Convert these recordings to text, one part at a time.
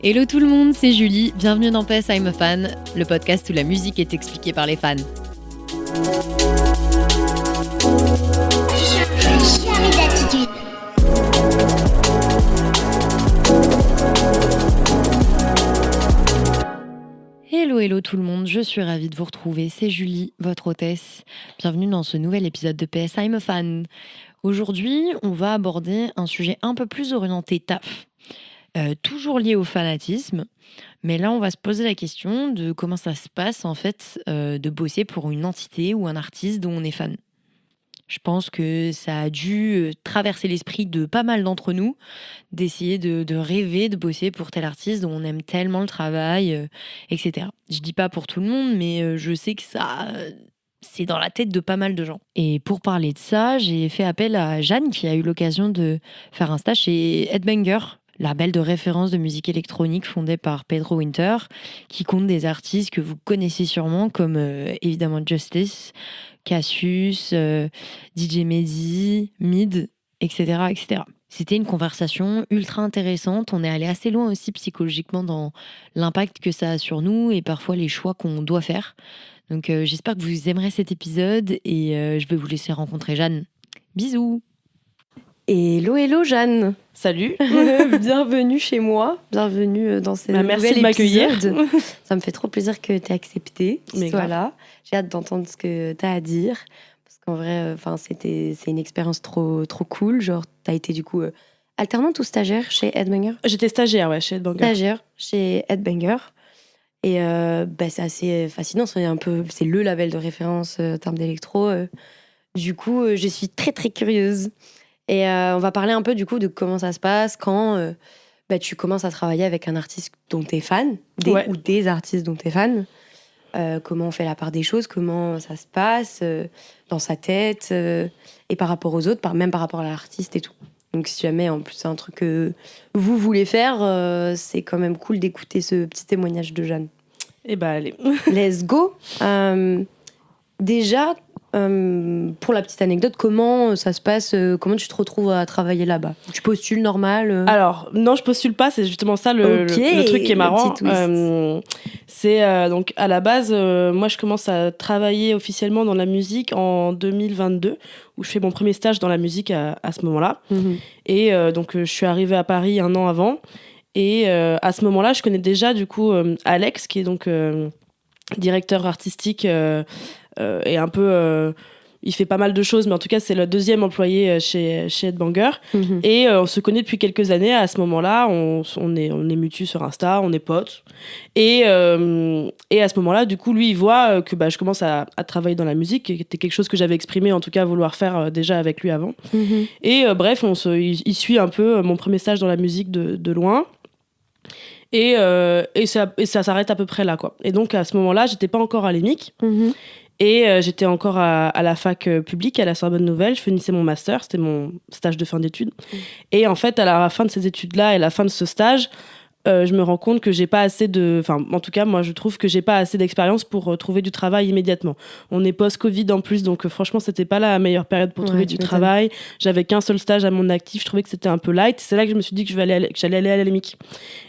Hello tout le monde, c'est Julie, bienvenue dans PS I'm a Fan, le podcast où la musique est expliquée par les fans. Hello tout le monde, je suis ravie de vous retrouver, c'est Julie, votre hôtesse. Bienvenue dans ce nouvel épisode de PS I'm a Fan. Aujourd'hui, on va aborder un sujet un peu plus orienté taf, toujours lié au fanatisme. Mais là, on va se poser la question de comment ça se passe en fait de bosser pour une entité ou un artiste dont on est fan. Je pense que ça a dû traverser l'esprit de pas mal d'entre nous, d'essayer de rêver de bosser pour tel artiste dont on aime tellement le travail, etc. Je dis pas pour tout le monde, mais je sais que ça, c'est dans la tête de pas mal de gens. Et pour parler de ça, j'ai fait appel à Jeanne qui a eu l'occasion de faire un stage chez Headbanger, label de référence de musique électronique fondé par Pedro Winter, qui compte des artistes que vous connaissez sûrement comme évidemment Justice, Cassius, DJ Mehdi, Mid, etc., etc. C'était une conversation ultra intéressante. On est allé assez loin aussi psychologiquement dans l'impact que ça a sur nous et parfois les choix qu'on doit faire. Donc j'espère que vous aimerez cet épisode et je vais vous laisser rencontrer Jeanne. Bisous! Hello Jeanne. Salut. Bienvenue chez moi. Bienvenue dans ce nouvel merci de m'accueillir. épisode. Ça me fait trop plaisir que tu aies accepté que tu sois grave. là. J'ai hâte d'entendre ce que tu as à dire. Parce qu'en vrai, c'est une expérience trop cool. Genre, tu as été du coup alternante ou stagiaire chez Headbanger ? J'étais stagiaire chez Headbanger. Stagiaire chez Headbanger. Et c'est assez fascinant. C'est le label de référence en termes d'électro. Du coup, je suis très très curieuse. Et on va parler un peu du coup de comment ça se passe quand tu commences à travailler avec un artiste dont tu es fan, ou des artistes dont tu es fan. Comment on fait la part des choses, comment ça se passe dans sa tête et par rapport aux autres, même par rapport à l'artiste et tout. Donc si jamais en plus c'est un truc que vous voulez faire, c'est quand même cool d'écouter ce petit témoignage de Jeanne. Eh ben allez. Let's go. Déjà, pour la petite anecdote, comment ça se passe, comment tu te retrouves à travailler là-bas ? Tu postules normal Alors, non, je postule pas, c'est justement ça le truc qui est marrant. C'est donc à la base, moi je commence à travailler officiellement dans la musique en 2022, où je fais mon premier stage dans la musique à ce moment-là. Mm-hmm. Et donc je suis arrivée à Paris un an avant. Et à ce moment-là, je connais déjà du coup Alex, qui est donc directeur artistique et un peu... il fait pas mal de choses, mais en tout cas, c'est le deuxième employé chez Headbanger. Mm-hmm. Et on se connaît depuis quelques années. À ce moment-là, on est mutus sur Insta, on est potes. Et à ce moment-là, du coup, lui, il voit que je commence à travailler dans la musique, qui était quelque chose que j'avais exprimé, en tout cas, vouloir faire déjà avec lui avant. Mm-hmm. Et bref, il suit un peu mon premier stage dans la musique de loin. Et ça s'arrête à peu près là, quoi. Et donc, à ce moment-là, j'étais pas encore à l'EMIC. Mm-hmm. Et j'étais encore à la fac publique, à la Sorbonne Nouvelle. Je finissais mon master, c'était mon stage de fin d'études. Et en fait, à la fin de ces études-là et à la fin de ce stage, je me rends compte que j'ai pas assez de... Enfin, en tout cas, moi, je trouve que j'ai pas assez d'expérience pour trouver du travail immédiatement. On est post-Covid en plus, donc franchement, c'était pas la meilleure période pour trouver du travail. J'avais qu'un seul stage à mon actif, je trouvais que c'était un peu light. C'est là que je me suis dit que j'allais aller à l'EMIC.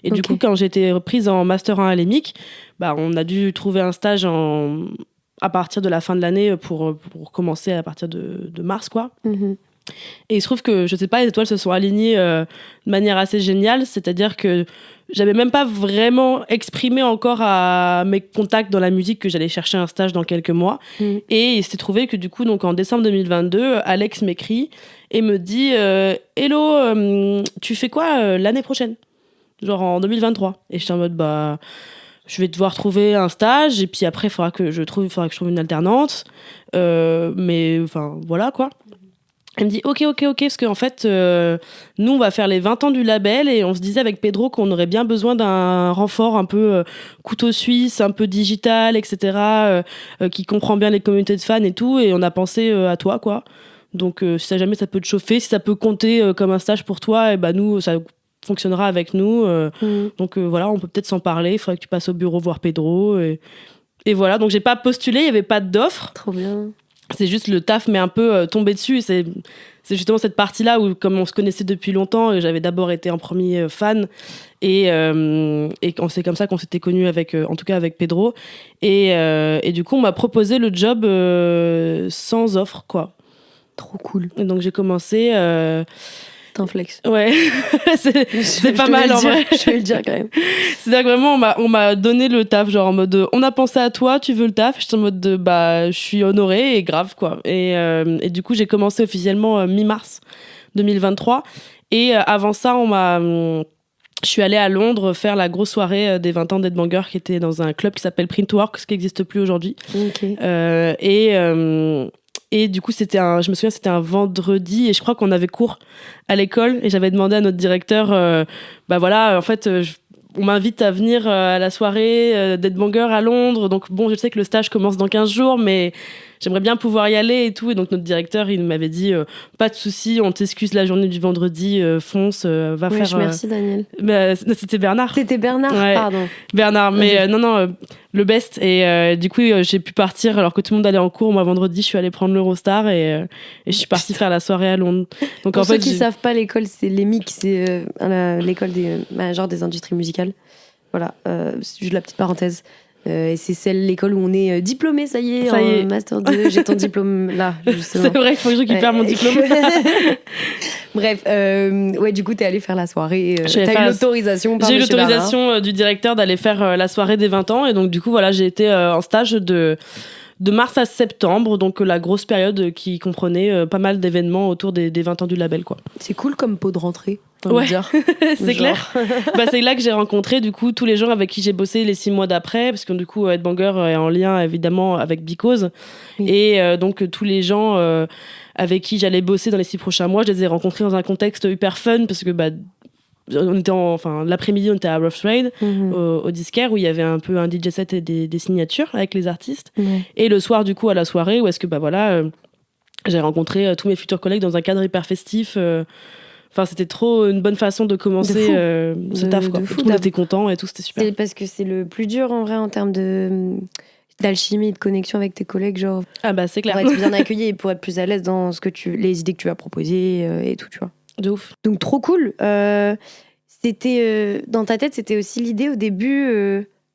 Et du coup, quand j'ai été prise en Master 1 à l'EMIC, on a dû trouver un stage à partir de la fin de l'année pour commencer à partir de mars, quoi. Mm-hmm. Et il se trouve que, je sais pas, les étoiles se sont alignées de manière assez géniale, c'est-à-dire que j'avais même pas vraiment exprimé encore à mes contacts dans la musique que j'allais chercher un stage dans quelques mois. Mm-hmm. Et il s'est trouvé que du coup, donc en décembre 2022, Alex m'écrit et me dit « Hello, tu fais quoi l'année prochaine ?» Genre en 2023. Et j'étais en mode je vais devoir trouver un stage et puis après il faudra que je trouve une alternante, mais enfin voilà quoi. Elle me dit ok parce qu'en fait nous on va faire les 20 ans du label et on se disait avec Pedro qu'on aurait bien besoin d'un renfort un peu couteau suisse, un peu digital, etc., qui comprend bien les communautés de fans et tout, et on a pensé à toi, quoi. Donc si jamais ça peut te chauffer, si ça peut compter comme un stage pour toi, et nous ça fonctionnera avec nous. Donc voilà, on peut peut-être s'en parler. Il faudrait que tu passes au bureau voir Pedro. Et voilà, donc j'ai pas postulé, il n'y avait pas d'offre. Trop bien. c'est juste le taf m'est un peu tombé dessus. C'est justement cette partie-là où, comme on se connaissait depuis longtemps, j'avais d'abord été en premier fan et c'est comme ça qu'on s'était connus en tout cas avec Pedro. Et du coup, on m'a proposé le job sans offre, quoi. Trop cool. Et donc j'ai commencé. C'est un flex. Ouais, c'est pas mal en vrai. Je vais le dire quand même. C'est-à-dire que vraiment, on m'a donné le taf, genre en mode on a pensé à toi, tu veux le taf? J'étais en mode je suis honorée et grave, quoi. Et du coup, j'ai commencé officiellement mi-mars 2023. Et avant ça, je suis allée à Londres faire la grosse soirée des 20 ans d'Headbanger qui était dans un club qui s'appelle Printworks, qui n'existe plus aujourd'hui. Okay. Et du coup, je me souviens, c'était un vendredi et je crois qu'on avait cours à l'école et j'avais demandé à notre directeur, en fait, on m'invite à venir à la soirée d'Headbanger à Londres. Donc bon, je sais que le stage commence dans 15 jours, mais j'aimerais bien pouvoir y aller et tout. Et donc notre directeur, il m'avait dit, pas de souci, on t'excuse la journée du vendredi, fonce, va faire... Merci Daniel. C'était Bernard. C'était Bernard, ouais. Pardon. Bernard, mais non, le best. Et du coup, j'ai pu partir alors que tout le monde allait en cours. Moi, vendredi, je suis allée prendre l'Eurostar et je suis partie faire la soirée à Londres. Donc, pour ceux qui savent pas, l'école, c'est l'EMIC, c'est l'école des industries musicales. Voilà, c'est juste la petite parenthèse. Et c'est l'école où on est diplômé, ça y est, Master 2. J'ai ton diplôme là, justement. C'est vrai, il faut que je récupère mon diplôme. Bref, du coup, t'es allée faire la soirée. T'as eu l'autorisation par J'ai eu Monsieur l'autorisation du directeur d'aller faire la soirée des 20 ans. Et donc, du coup, voilà, j'ai été en stage de mars à septembre, donc la grosse période qui comprenait pas mal d'événements autour des 20 ans du label, quoi. C'est cool comme pot de rentrée. Ouais, c'est clair. C'est là que j'ai rencontré du coup tous les gens avec qui j'ai bossé les 6 mois d'après, parce que du coup Headbanger est en lien évidemment avec Because. Oui. Et donc tous les gens avec qui j'allais bosser dans les 6 prochains mois, je les ai rencontrés dans un contexte hyper fun, parce que on était l'après-midi on était à Rough Trade, au disquaire, où il y avait un peu un DJ set et des signatures avec les artistes. Et le soir du coup à la soirée où est-ce que j'ai rencontré tous mes futurs collègues dans un cadre hyper festif. C'était trop une bonne façon de commencer ce taf, quoi. Tout le monde était content et tout, c'était super. C'est parce que c'est le plus dur en vrai en termes d'alchimie et de connexion avec tes collègues, genre. C'est clair. Pour être bien accueilli et pour être plus à l'aise dans les idées que tu vas proposer et tout, tu vois. De ouf. Donc trop cool. C'était dans ta tête, c'était aussi l'idée au début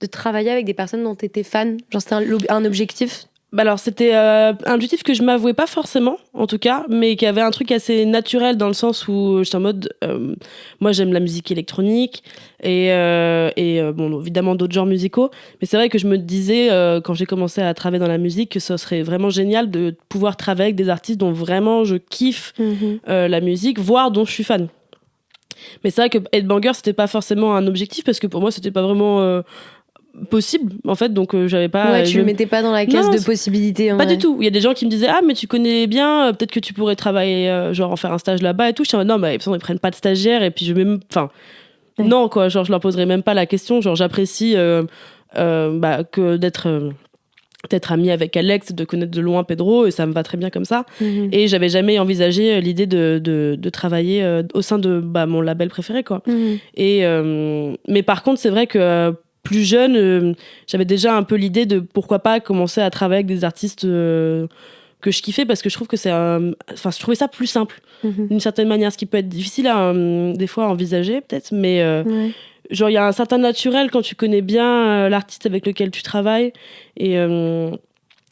de travailler avec des personnes dont tu étais fan. Genre c'était un objectif. Alors c'était un objectif que je m'avouais pas forcément, en tout cas, mais qui avait un truc assez naturel dans le sens où j'étais en mode, moi j'aime la musique électronique et évidemment d'autres genres musicaux, mais c'est vrai que je me disais quand j'ai commencé à travailler dans la musique que ce serait vraiment génial de pouvoir travailler avec des artistes dont vraiment je kiffe la musique, voire dont je suis fan. Mais c'est vrai que Headbanger c'était pas forcément un objectif parce que pour moi c'était pas vraiment possible en fait, donc j'avais pas tu le mettais pas dans la case de possibilités pas du tout. Il y a des gens qui me disaient mais tu connais bien, peut-être que tu pourrais travailler genre en faire un stage là-bas et tout. Je suis en mode non, ils prennent pas de stagiaires et puis non quoi, genre je leur poserais même pas la question, genre j'apprécie que d'être amie avec Alex, de connaître de loin Pedro, et ça me va très bien comme ça. Et j'avais jamais envisagé l'idée de travailler au sein de mon label préféré, quoi. Mais par contre c'est vrai que plus jeune, j'avais déjà un peu l'idée de pourquoi pas commencer à travailler avec des artistes que je kiffais, parce que je trouve que je trouvais ça plus simple d'une certaine manière, ce qui peut être difficile des fois à envisager peut-être, mais genre il y a un certain naturel quand tu connais bien l'artiste avec lequel tu travailles. Et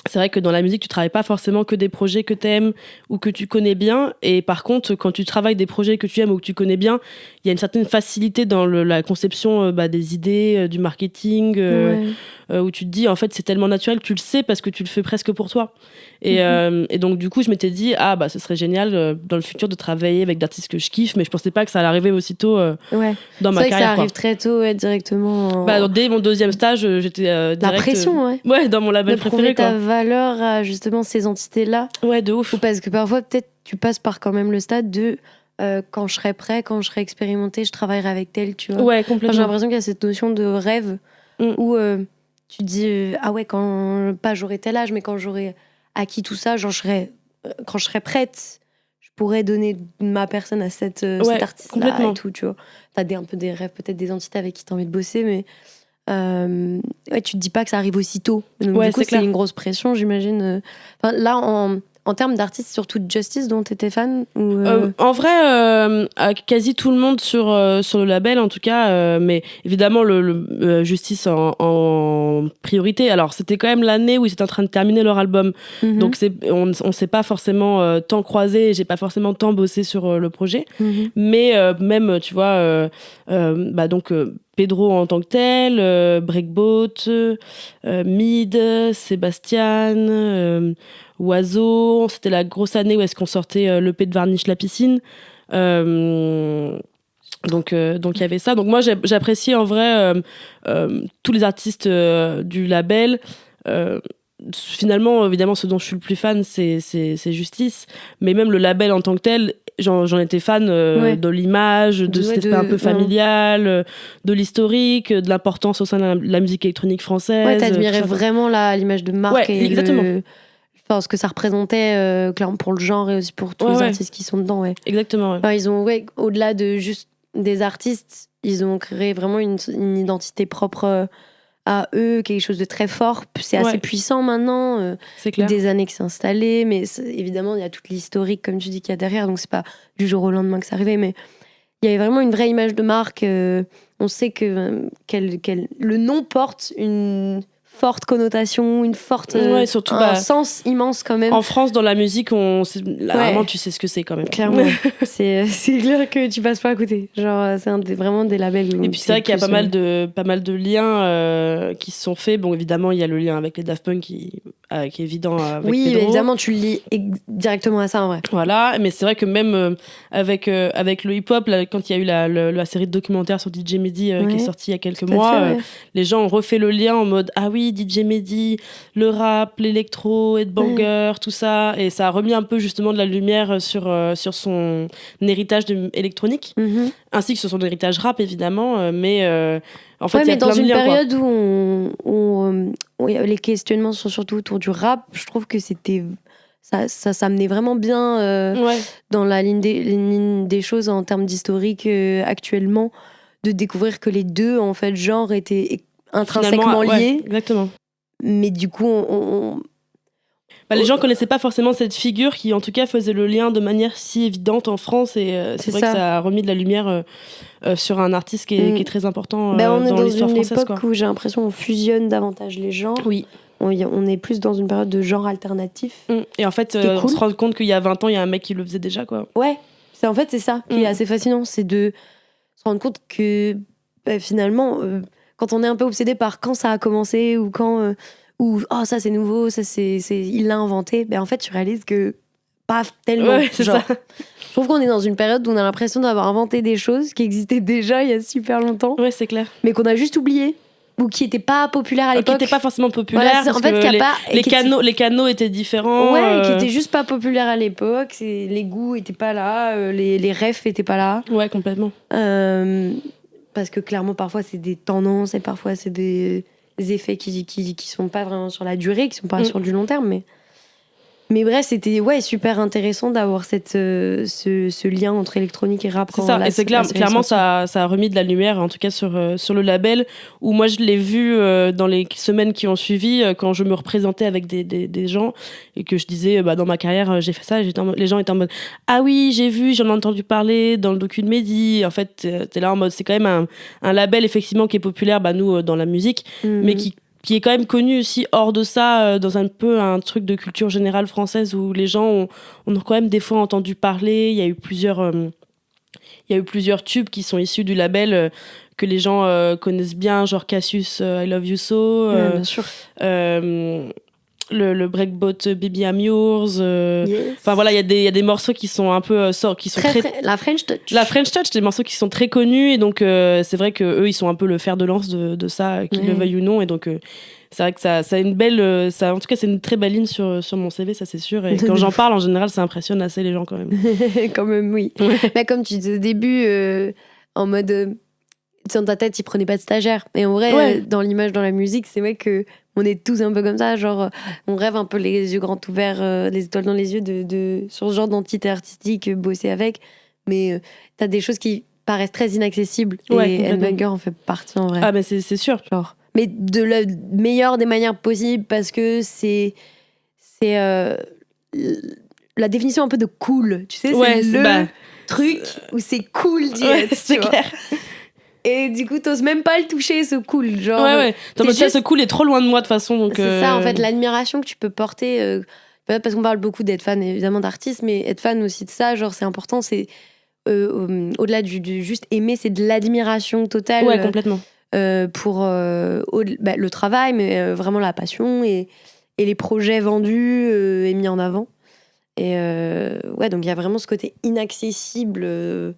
c'est vrai que dans la musique tu travailles pas forcément que des projets que t'aimes ou que tu connais bien, et par contre quand tu travailles des projets que tu aimes ou que tu connais bien, il y a une certaine facilité dans la conception des idées, du marketing, où tu te dis en fait c'est tellement naturel, tu le sais parce que tu le fais presque pour toi. Et donc du coup je m'étais dit ce serait génial dans le futur de travailler avec d'artistes que je kiffe, mais je pensais pas que ça allait arriver aussitôt dans ma carrière. C'est vrai que ça arrive très tôt, directement. Dès mon 2e stage j'étais direct, la pression dans mon label préféré, ta valeur à justement ces entités là, de ouf. Ou parce que parfois peut-être tu passes par quand même le stade de quand je serai prêt, quand je serai expérimenté, je travaillerai avec tel, tu vois. Complètement. J'ai l'impression qu'il y a cette notion de rêve où tu te dis quand pas j'aurai tel âge, mais quand j'aurai acquis tout ça, quand je serai prête, je pourrais donner ma personne à cet artiste-là et tout, tu vois. T'as un peu des rêves, peut-être des entités avec qui t'as envie de bosser, mais tu te dis pas que ça arrive aussitôt. Donc, ouais, du coup, c'est clair. une grosse pression, j'imagine. Enfin, là, en termes d'artistes, surtout Justice, dont tu étais fan En vrai, quasi tout le monde sur le label, en tout cas. Mais évidemment, le Justice en priorité. Alors, c'était quand même l'année où ils étaient en train de terminer leur album. Mm-hmm. Donc, on s'est pas forcément tant croisés. J'ai pas forcément tant bossé sur le projet. Mm-hmm. Mais même, tu vois, donc... Pedro en tant que tel, Breakboat, Mid, Sébastien, Oiseau. C'était la grosse année où est-ce qu'on sortait l'EP de Varnish la piscine. Donc il y avait ça. Donc moi j'apprécie en vrai tous les artistes du label. Finalement, évidemment, ce dont je suis le plus fan, c'est Justice. Mais même le label en tant que tel, j'en étais fan de l'image, de cet aspect un peu familial, de l'historique, de l'importance au sein de la musique électronique française. Ouais, t'admirais vraiment l'image de marque et exactement. Enfin, ce que ça représentait clairement pour le genre et aussi pour tous les artistes qui sont dedans. Ouais. Exactement. Ouais. Enfin, ils ont, au-delà de juste des artistes, ils ont créé vraiment une identité propre à eux, quelque chose de très fort. C'est assez puissant maintenant. C'est clair. Des années que c'est installé, mais évidemment, il y a toute l'historique, comme tu dis, qu'il y a derrière, donc c'est pas du jour au lendemain que c'est arrivé, mais il y avait vraiment une vraie image de marque. On sait que le nom porte une forte connotation, une forte surtout, un sens immense quand même. En France, dans la musique, vraiment tu sais ce que c'est quand même. Clairement, c'est clair que tu passes pas à côté. Genre, c'est vraiment des labels. Et puis c'est vrai qu'il y a pas mal de liens qui se sont faits. Bon, évidemment, il y a le lien avec les Daft Punk qui est évident. Avec oui, Pedro. évidemment, tu le lis directement à ça en vrai. Voilà, mais c'est vrai que même avec le hip-hop, là, quand il y a eu la série de documentaires sur DJ Mehdi qui est sortie il y a quelques mois, les gens ont refait le lien en mode ah oui, DJ Mehdi, le rap, l'électro, headbanger, tout ça, et ça a remis un peu justement de la lumière sur son héritage électronique, ainsi que sur son héritage rap évidemment, mais en fait il y a dans plein de liens, une période où les questionnements sont surtout autour du rap, je trouve que c'était ça menait vraiment bien dans la ligne des choses en termes d'historique actuellement, de découvrir que les deux en fait genres étaient intrinsèquement liés. Exactement. Mais du coup, les gens connaissaient pas forcément cette figure qui, en tout cas, faisait le lien de manière si évidente en France. Et c'est vrai que ça a remis de la lumière sur un artiste qui est très important on est dans l'histoire française. On est dans une époque où j'ai l'impression qu'on fusionne davantage les genres. Oui. On est plus dans une période de genre alternatif. Et en fait, on se rend compte qu'il y a 20 ans, il y a un mec qui le faisait déjà, quoi. Ouais, c'est ça qui est assez fascinant. C'est de se rendre compte que finalement... quand on est un peu obsédé par quand ça a commencé ou quand ça c'est nouveau, ça il l'a inventé, en fait tu réalises que pas tellement. C'est ça. Je trouve qu'on est dans une période où on a l'impression d'avoir inventé des choses qui existaient déjà il y a super longtemps. Ouais, c'est clair. Mais qu'on a juste oublié ou qui n'étaient pas populaires à l'époque. Qui n'étaient pas forcément populaires. Voilà, en fait, les canaux étaient différents. Ouais, qui n'étaient juste pas populaires à l'époque. Les goûts n'étaient pas là, les refs n'étaient pas là. Ouais, complètement. Parce que clairement, parfois, c'est des tendances et parfois, c'est des effets qui sont pas vraiment sur la durée, qui sont pas sur du long terme. Mais bref, c'était super intéressant d'avoir ce lien entre électronique et rap. C'est ça, et c'est clairement, ça a remis de la lumière, en tout cas sur le label, où moi, je l'ai vu dans les semaines qui ont suivi, quand je me représentais avec des gens, et que je disais, dans ma carrière, j'ai fait ça, les gens étaient en mode « Ah oui, j'ai vu, j'en ai entendu parler dans le docu de Mehdi ». En fait, t'es là en mode, c'est quand même un label, effectivement, qui est populaire, nous, dans la musique, mais qui est quand même connu aussi hors de ça, dans un peu un truc de culture générale française où les gens ont quand même des fois entendu parler. Il y a eu plusieurs tubes qui sont issus du label que les gens connaissent bien, genre Cassius, I Love You So. Bien sûr. Le Breakboat Baby I'm Yours. Yes. Enfin voilà, il y a des morceaux qui sont un peu qui sont très la French Touch. La French Touch, des morceaux qui sont très connus, et donc c'est vrai que eux ils sont un peu le fer de lance de ça, qu'ils le veuillent ou non, et donc c'est vrai que ça a une belle en tout cas c'est une très belle ligne sur mon CV, ça c'est sûr, et quand j'en parle en général ça impressionne assez les gens quand même. Quand même, oui. Mais comme tu disais au début, en mode dans ta tête ils prenaient pas de stagiaire, et en vrai dans l'image, dans la musique, c'est vrai que on est tous un peu comme ça, genre on rêve un peu les yeux grands ouverts, les étoiles dans les yeux sur ce genre d'entité artistique, bosser avec, mais t'as des choses qui paraissent très inaccessibles, et Headbanger en fait partie en vrai. Ah ben c'est sûr. Genre mais de la meilleure des manières possibles, parce que c'est la définition un peu de cool, tu sais, c'est le truc où c'est cool d'y être, c'est clair. Et du coup, t'oses même pas le toucher, ce cool. Genre, ce cool est trop loin de moi de toute façon. Donc, c'est ça, en fait, l'admiration que tu peux porter. Parce qu'on parle beaucoup d'être fan, évidemment, d'artistes, mais être fan aussi de ça, genre, c'est important. C'est au-delà du juste aimer, c'est de l'admiration totale. Ouais, complètement. Pour le travail, mais vraiment la passion et les projets vendus et mis en avant. Et donc il y a vraiment ce côté inaccessible.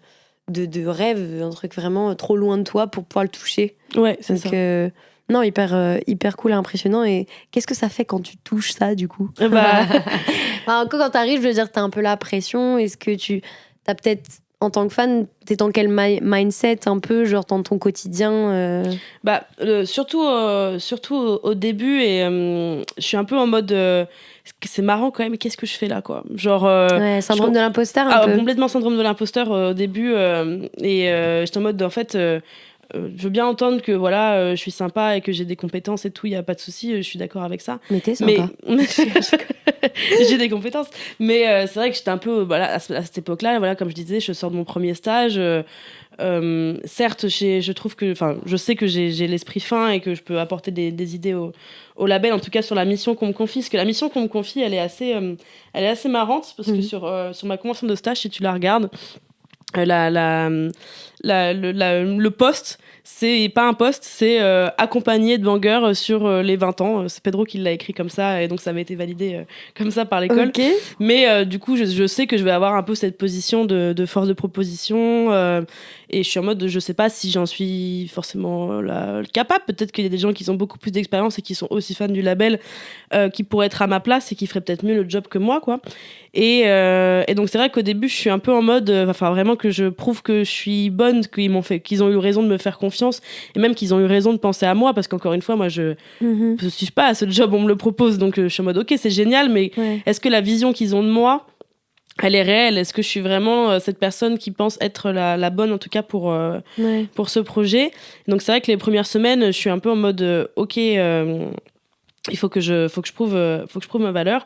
De rêve, un truc vraiment trop loin de toi pour pouvoir le toucher. Ouais, c'est ça. Non, hyper cool et impressionnant. Et qu'est-ce que ça fait quand tu touches ça, du coup quand t'arrives, je veux dire, t'as un peu la pression. Est-ce que t'as peut-être, en tant que fan, t'es dans quel mindset un peu, genre dans ton quotidien surtout au début, et je suis un peu en mode... c'est marrant quand même, qu'est-ce que je fais là, quoi. Genre syndrome de l'imposteur un peu. Complètement syndrome de l'imposteur au début, et j'étais en mode je veux bien entendre que voilà, je suis sympa et que j'ai des compétences et tout, il y a pas de souci, je suis d'accord avec ça. Mais t'es sympa. J'ai des compétences, mais c'est vrai que j'étais un peu à cette époque-là, voilà, comme je disais, je sors de mon premier stage. Certes, je trouve que, je sais que j'ai l'esprit fin et que je peux apporter des idées au label, en tout cas sur la mission qu'on me confie. Parce que la mission qu'on me confie, elle est assez marrante, parce que sur ma convention de stage, si tu la regardes, le poste, c'est pas un poste, c'est accompagné de Banger sur les 20 ans. C'est Pedro qui l'a écrit comme ça, et donc ça avait été validé comme ça par l'école. Okay. Mais du coup, je sais que je vais avoir un peu cette position de force de proposition, et je suis en mode, je sais pas si j'en suis forcément capable. Peut-être qu'il y a des gens qui ont beaucoup plus d'expérience et qui sont aussi fans du label, qui pourraient être à ma place et qui feraient peut-être mieux le job que moi, quoi. Et donc c'est vrai qu'au début, je suis un peu en mode, vraiment que je prouve que je suis bonne, qu'ils ont eu raison de me faire confiance, et même qu'ils ont eu raison de penser à moi, parce qu'encore une fois, moi je suis pas à ce job, on me le propose, donc je suis en mode ok, c'est génial, mais est-ce que la vision qu'ils ont de moi, elle est réelle? Est-ce que je suis vraiment cette personne qui pense être la bonne, en tout cas pour ce projet? Donc c'est vrai que les premières semaines, je suis un peu en mode ok, il faut que je prouve ma valeur.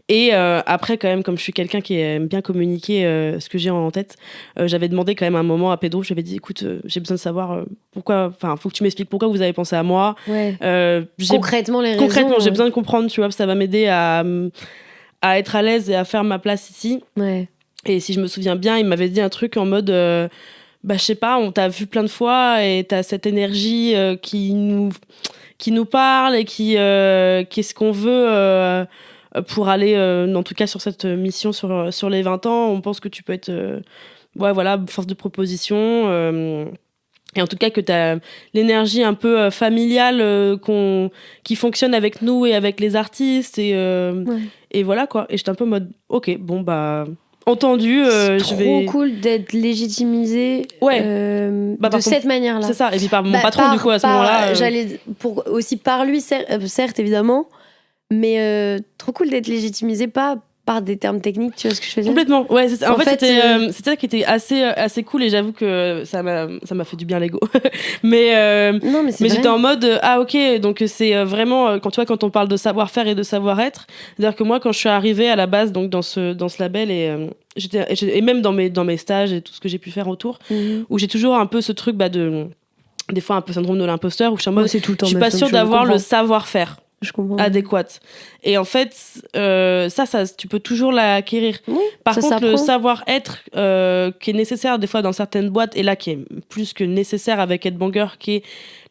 Et après, quand même, comme je suis quelqu'un qui aime bien communiquer ce que j'ai en tête, j'avais demandé quand même un moment à Pedro, j'avais dit écoute, j'ai besoin de savoir pourquoi, faut que tu m'expliques pourquoi vous avez pensé à moi. Concrètement, les raisons. Concrètement, j'ai besoin de comprendre, tu vois, ça va m'aider à être à l'aise et à faire ma place ici. Ouais. Et si je me souviens bien, il m'avait dit un truc en mode je sais pas, on t'a vu plein de fois et t'as cette énergie qui nous parle et qui est ce qu'on veut pour aller, en tout cas sur cette mission sur les 20 ans. On pense que tu peux être force de proposition, et en tout cas que tu as l'énergie un peu familiale qui fonctionne avec nous et avec les artistes, et voilà quoi. Et j'étais un peu en mode ok, bon entendu, c'est trop cool d'être légitimisé de cette manière-là. C'est ça, et puis par mon patron du coup à ce moment-là. Aussi par lui, certes évidemment, mais trop cool d'être légitimisé pas par des termes techniques, tu vois ce que je veux dire? Complètement, ouais. En fait c'était ça qui était assez cool, et j'avoue que ça m'a fait du bien l'ego. mais j'étais en mode ok, donc c'est vraiment quand on parle de savoir-faire et de savoir-être, c'est-à-dire que moi quand je suis arrivée à la base, donc dans ce label, et même dans mes stages et tout ce que j'ai pu faire autour, où j'ai toujours un peu ce truc des fois un peu syndrome de l'imposteur, où je suis en mode je suis pas sûre d'avoir le savoir-faire adéquate. Et en fait, ça, tu peux toujours l'acquérir. Oui, par contre, le savoir-être qui est nécessaire des fois dans certaines boîtes, et là qui est plus que nécessaire avec Headbanger, qui est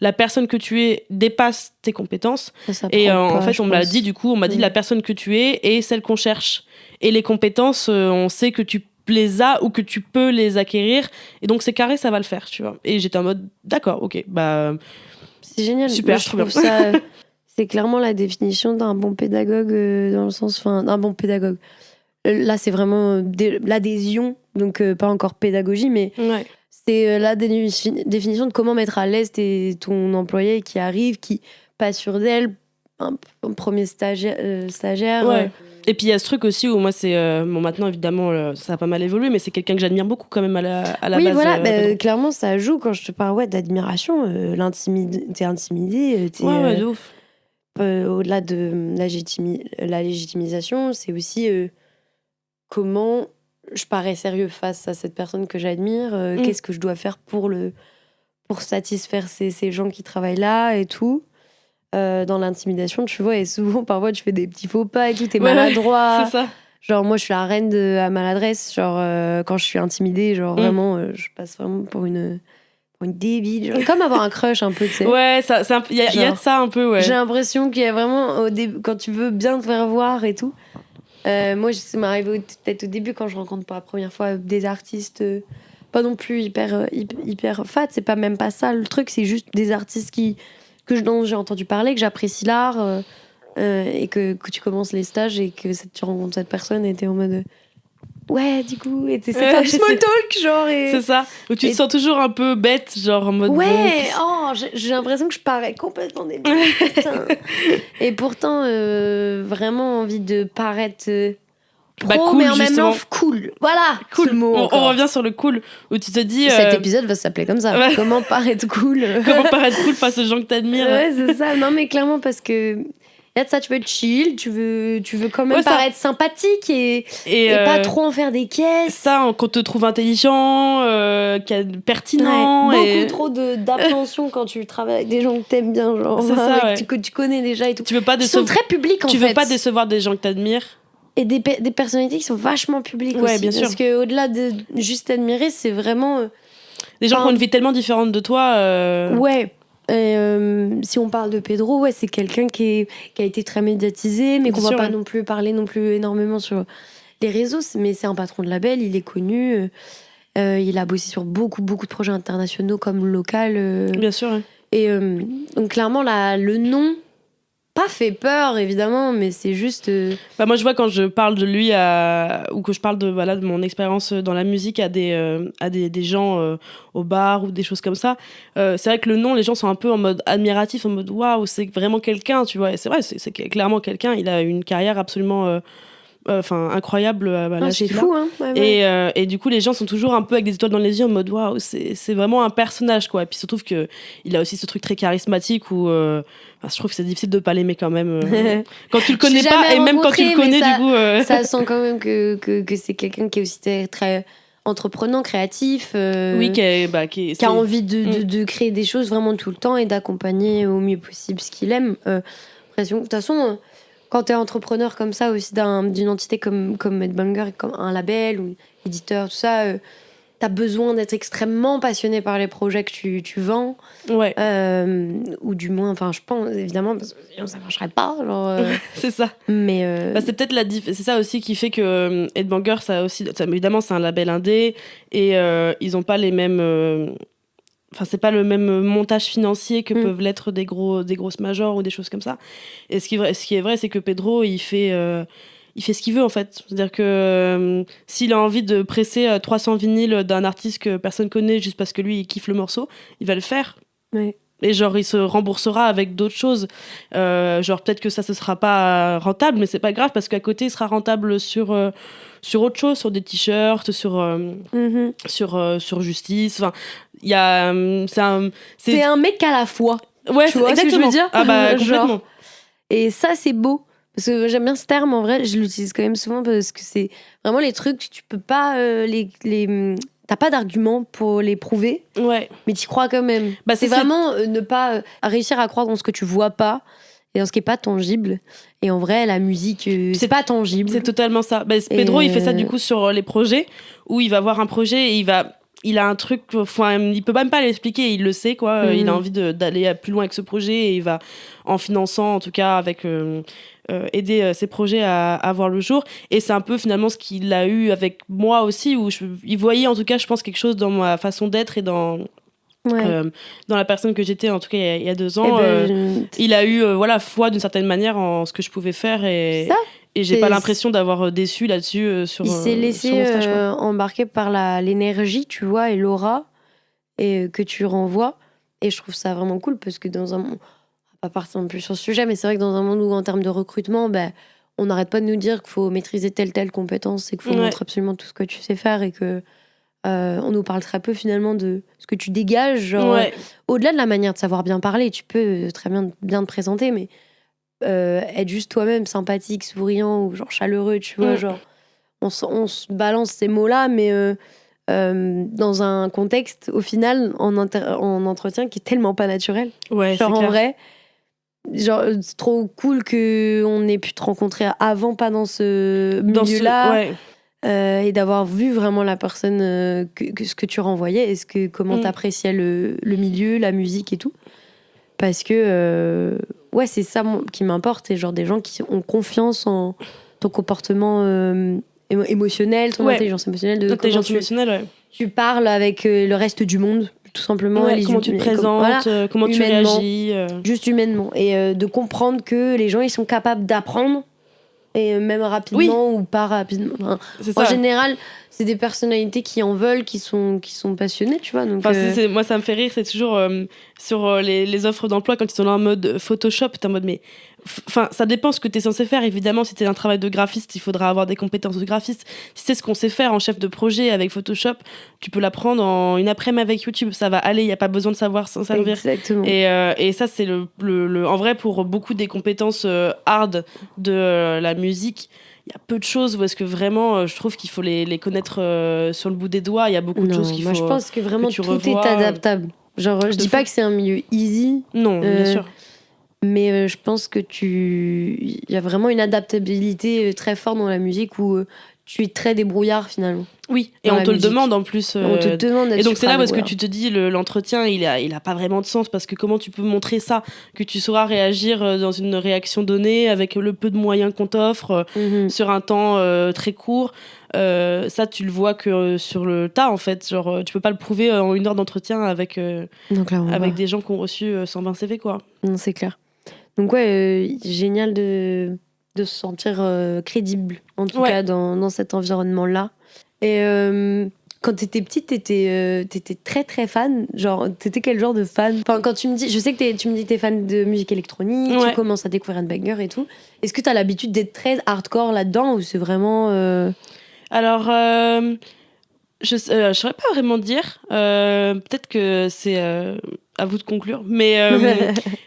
la personne que tu es dépasse tes compétences. Et en fait, on me l'a dit, du coup, on m'a dit la personne que tu es est celle qu'on cherche. Et les compétences, on sait que tu les as ou que tu peux les acquérir. Et donc, c'est carré, ça va le faire, tu vois. Et j'étais en mode, d'accord, ok, c'est génial. Super, je trouve ça... C'est clairement la définition d'un bon pédagogue, dans le sens, d'un bon pédagogue. Là, c'est vraiment l'adhésion, donc pas encore pédagogie, mais c'est la définition de comment mettre à l'aise ton employé qui arrive, qui pas sûr d'elle, un premier stagiaire. Et puis il y a ce truc aussi où moi c'est bon, maintenant évidemment ça a pas mal évolué, mais c'est quelqu'un que j'admire beaucoup quand même à la base. Oui, voilà, clairement ça joue quand je te parle d'admiration. T'es intimidé, ouais, de ouf. Au-delà de la légitimisation, c'est aussi comment je parais sérieux face à cette personne que j'admire. Qu'est-ce que je dois faire pour satisfaire ces gens qui travaillent là et tout. Dans l'intimidation, tu vois, et souvent, parfois, tu fais des petits faux pas et tout, t'es maladroit. C'est ça. Genre, moi, je suis la reine de la maladresse. Genre, quand je suis intimidée, genre, vraiment, je passe vraiment pour une débile. Genre, comme avoir un crush un peu, tu sais. Ouais, il y a de ça un peu, ouais. J'ai l'impression qu'il y a vraiment, quand tu veux bien te faire voir et tout. Moi, ça m'est arrivé peut-être au début, quand je rencontre pour la première fois des artistes... pas non plus hyper fat, c'est pas même pas ça le truc, c'est juste des artistes dont j'ai entendu parler, que j'apprécie l'art et que tu commences les stages et que tu rencontres cette personne et t'es en mode ouais, du coup, et c'est pas du small talk, genre. C'est ça, où tu te sens toujours un peu bête, genre en mode. Ouais, j'ai l'impression que je parais complètement débile. Et pourtant, vraiment envie de paraître. Cool, mais en même temps cool. Voilà, cool. On revient sur le cool où tu te dis. Cet épisode va s'appeler comme ça. Ouais. Comment paraître cool. Comment paraître cool face aux gens que t'admires. Ouais, c'est ça. Non, mais clairement parce que là de ça, tu veux être chill, tu veux quand même paraître sympathique et pas trop en faire des caisses. Ça, qu'on te trouve intelligent, pertinent. Ouais, beaucoup trop d'appréhension quand tu travailles avec des gens que t'aimes bien, genre. C'est ça, que tu connais déjà et tout. Tu veux pas Ils sont très publics en fait. Tu veux pas décevoir des gens que t'admires. Et des personnalités qui sont vachement publiques aussi. Bien sûr. Parce qu'au-delà de juste admirer, c'est vraiment... des gens qui ont une vie tellement différente de toi. Ouais. Si on parle de Pedro, ouais, c'est quelqu'un qui a été très médiatisé, mais qu'on va pas non plus parler non plus énormément sur les réseaux. Mais c'est un patron de label, il est connu. Il a bossé sur beaucoup de projets internationaux comme local. Bien sûr. Ouais. Et donc clairement, le nom... pas fait peur évidemment, mais c'est juste moi je vois quand je parle de lui ou que je parle de mon expérience dans la musique à des gens au bar ou des choses comme ça, c'est vrai que le nom, les gens sont un peu en mode admiratif, en mode waouh, c'est vraiment quelqu'un, tu vois. Et c'est vrai, c'est clairement quelqu'un. Il a une carrière absolument incroyable. C'est fou, hein. Ouais. Et du coup, les gens sont toujours un peu avec des étoiles dans les yeux en mode waouh, c'est vraiment un personnage, quoi. Et puis, il se trouve qu'il a aussi ce truc très charismatique où je trouve que c'est difficile de pas l'aimer quand même. Quand tu le connais pas, et même quand tu le connais, du coup. Ça sent quand même que c'est quelqu'un qui est aussi très entreprenant, créatif. Oui, qui a envie de créer des choses vraiment tout le temps et d'accompagner au mieux possible ce qu'il aime. De toute façon. Quand t'es entrepreneur comme ça aussi d'une entité comme Headbanger, comme un label ou éditeur, tout ça, t'as besoin d'être extrêmement passionné par les projets que tu vends. Ouais. Ou du moins, je pense évidemment, parce que sinon ça marcherait pas. Genre, c'est ça. Mais c'est peut-être c'est ça aussi qui fait que Headbanger, évidemment, c'est un label indé et ils ont pas les mêmes. C'est pas le même montage financier que peuvent l'être des grosses majors ou des choses comme ça. Et ce qui est vrai, c'est que Pedro, il fait ce qu'il veut, en fait. C'est-à-dire que s'il a envie de presser 300 vinyles d'un artiste que personne connaît juste parce que lui, il kiffe le morceau, il va le faire. Ouais. Et genre, il se remboursera avec d'autres choses. Genre, peut-être que ça, ce sera pas rentable, mais c'est pas grave parce qu'à côté, il sera rentable sur autre chose, sur des t-shirts, sur Justice. Enfin, il y a... c'est un mec à la fois. Ouais, tu vois exactement. Ce que je veux dire. Ah bah, complètement. Genre. Et ça, c'est beau. Parce que j'aime bien ce terme, en vrai. Je l'utilise quand même souvent parce que c'est vraiment les trucs, tu peux pas t'as pas d'argument pour les prouver, mais t'y crois quand même. C'est vraiment ne pas réussir à croire dans ce que tu vois pas et dans ce qui est pas tangible. Et en vrai, la musique, c'est pas tangible. C'est totalement ça. Pedro, il fait ça du coup sur les projets, où il va voir un projet et il a un truc, il peut même pas l'expliquer, il le sait, quoi. Il a envie d'aller plus loin avec ce projet et il va, en finançant, en tout cas, avec aider ses projets à voir le jour. Et c'est un peu finalement ce qu'il a eu avec moi aussi, où il voyait en tout cas, je pense, quelque chose dans ma façon d'être et dans la personne que j'étais, en tout cas il y a 2 ans. Il a eu foi d'une certaine manière en ce que je pouvais faire et j'ai pas l'impression d'avoir déçu là-dessus il s'est laissé embarquer par l'énergie, tu vois, et l'aura et que tu renvoies. Et je trouve ça vraiment cool parce que dans un monde, on va pas partir non plus sur ce sujet, mais c'est vrai que dans un monde où en termes de recrutement, on n'arrête pas de nous dire qu'il faut maîtriser telle compétence et qu'il faut montrer absolument tout ce que tu sais faire et que on nous parle très peu finalement de ce que tu dégages. Genre, au-delà de la manière de savoir bien parler, tu peux très bien te présenter, mais être juste toi-même, sympathique, souriant ou genre chaleureux, tu vois, genre on se balance ces mots-là, mais dans un contexte, au final, en entretien qui est tellement pas naturel. Ouais, genre c'est en clair. vrai, genre c'est trop cool qu'on ait pu te rencontrer avant, pas dans ce milieu-là. Et d'avoir vu vraiment la personne, ce que tu renvoyais, comment t'appréciais le milieu, la musique et tout. Parce que, c'est ça qui m'importe. C'est genre des gens qui ont confiance en ton comportement émotionnel, ton intelligence émotionnelle. L'intelligence émotionnelle, tu parles avec le reste du monde, tout simplement. Comment tu te présentes, comment tu réagis. Juste humainement. Et de comprendre que les gens, ils sont capables d'apprendre. Et même rapidement ou pas rapidement. En général, c'est des personnalités qui en veulent, qui sont passionnées, tu vois. Donc, moi, ça me fait rire, c'est toujours sur les offres d'emploi, quand ils sont là en mode Photoshop, t'es en mode, mais ça dépend ce que t'es censé faire. Évidemment, si t'es un travail de graphiste, il faudra avoir des compétences de graphiste. Si c'est ce qu'on sait faire en chef de projet avec Photoshop, tu peux l'apprendre en une après-midi avec YouTube. Ça va aller, il n'y a pas besoin de savoir s'en servir. Exactement. Et ça, c'est en vrai, pour beaucoup des compétences hard de la musique, il y a peu de choses où est-ce que vraiment je trouve qu'il faut les connaître sur le bout des doigts. Il y a beaucoup de choses qu'il faut. Je pense que vraiment tout est adaptable. Genre, je dis pas que c'est un milieu easy. Non, bien sûr. Mais je pense que il y a vraiment une adaptabilité très forte dans la musique où tu es très débrouillard finalement. Oui, et on te le demande en plus. On te demande d'être et donc c'est là parce que débrouillard. tu te dis l'entretien il a pas vraiment de sens, parce que comment tu peux montrer ça, que tu sauras réagir dans une réaction donnée avec le peu de moyens qu'on t'offre sur un temps très court. Ça tu le vois que sur le tas en fait, genre tu peux pas le prouver en 1 heure d'entretien avec des gens qui ont reçu 120 CV quoi. Non, c'est clair. Donc génial de se sentir crédible, en tout cas dans cet environnement-là. Et quand t'étais petite, t'étais très très fan. Genre, t'étais quel genre de fan? Enfin, quand tu me dis, je sais que tu me dis que t'es fan de musique électronique, tu commences à découvrir un banger et tout. Est-ce que t'as l'habitude d'être très hardcore là-dedans ou c'est vraiment Alors, je saurais pas vraiment dire. Peut-être que c'est à vous de conclure. Mais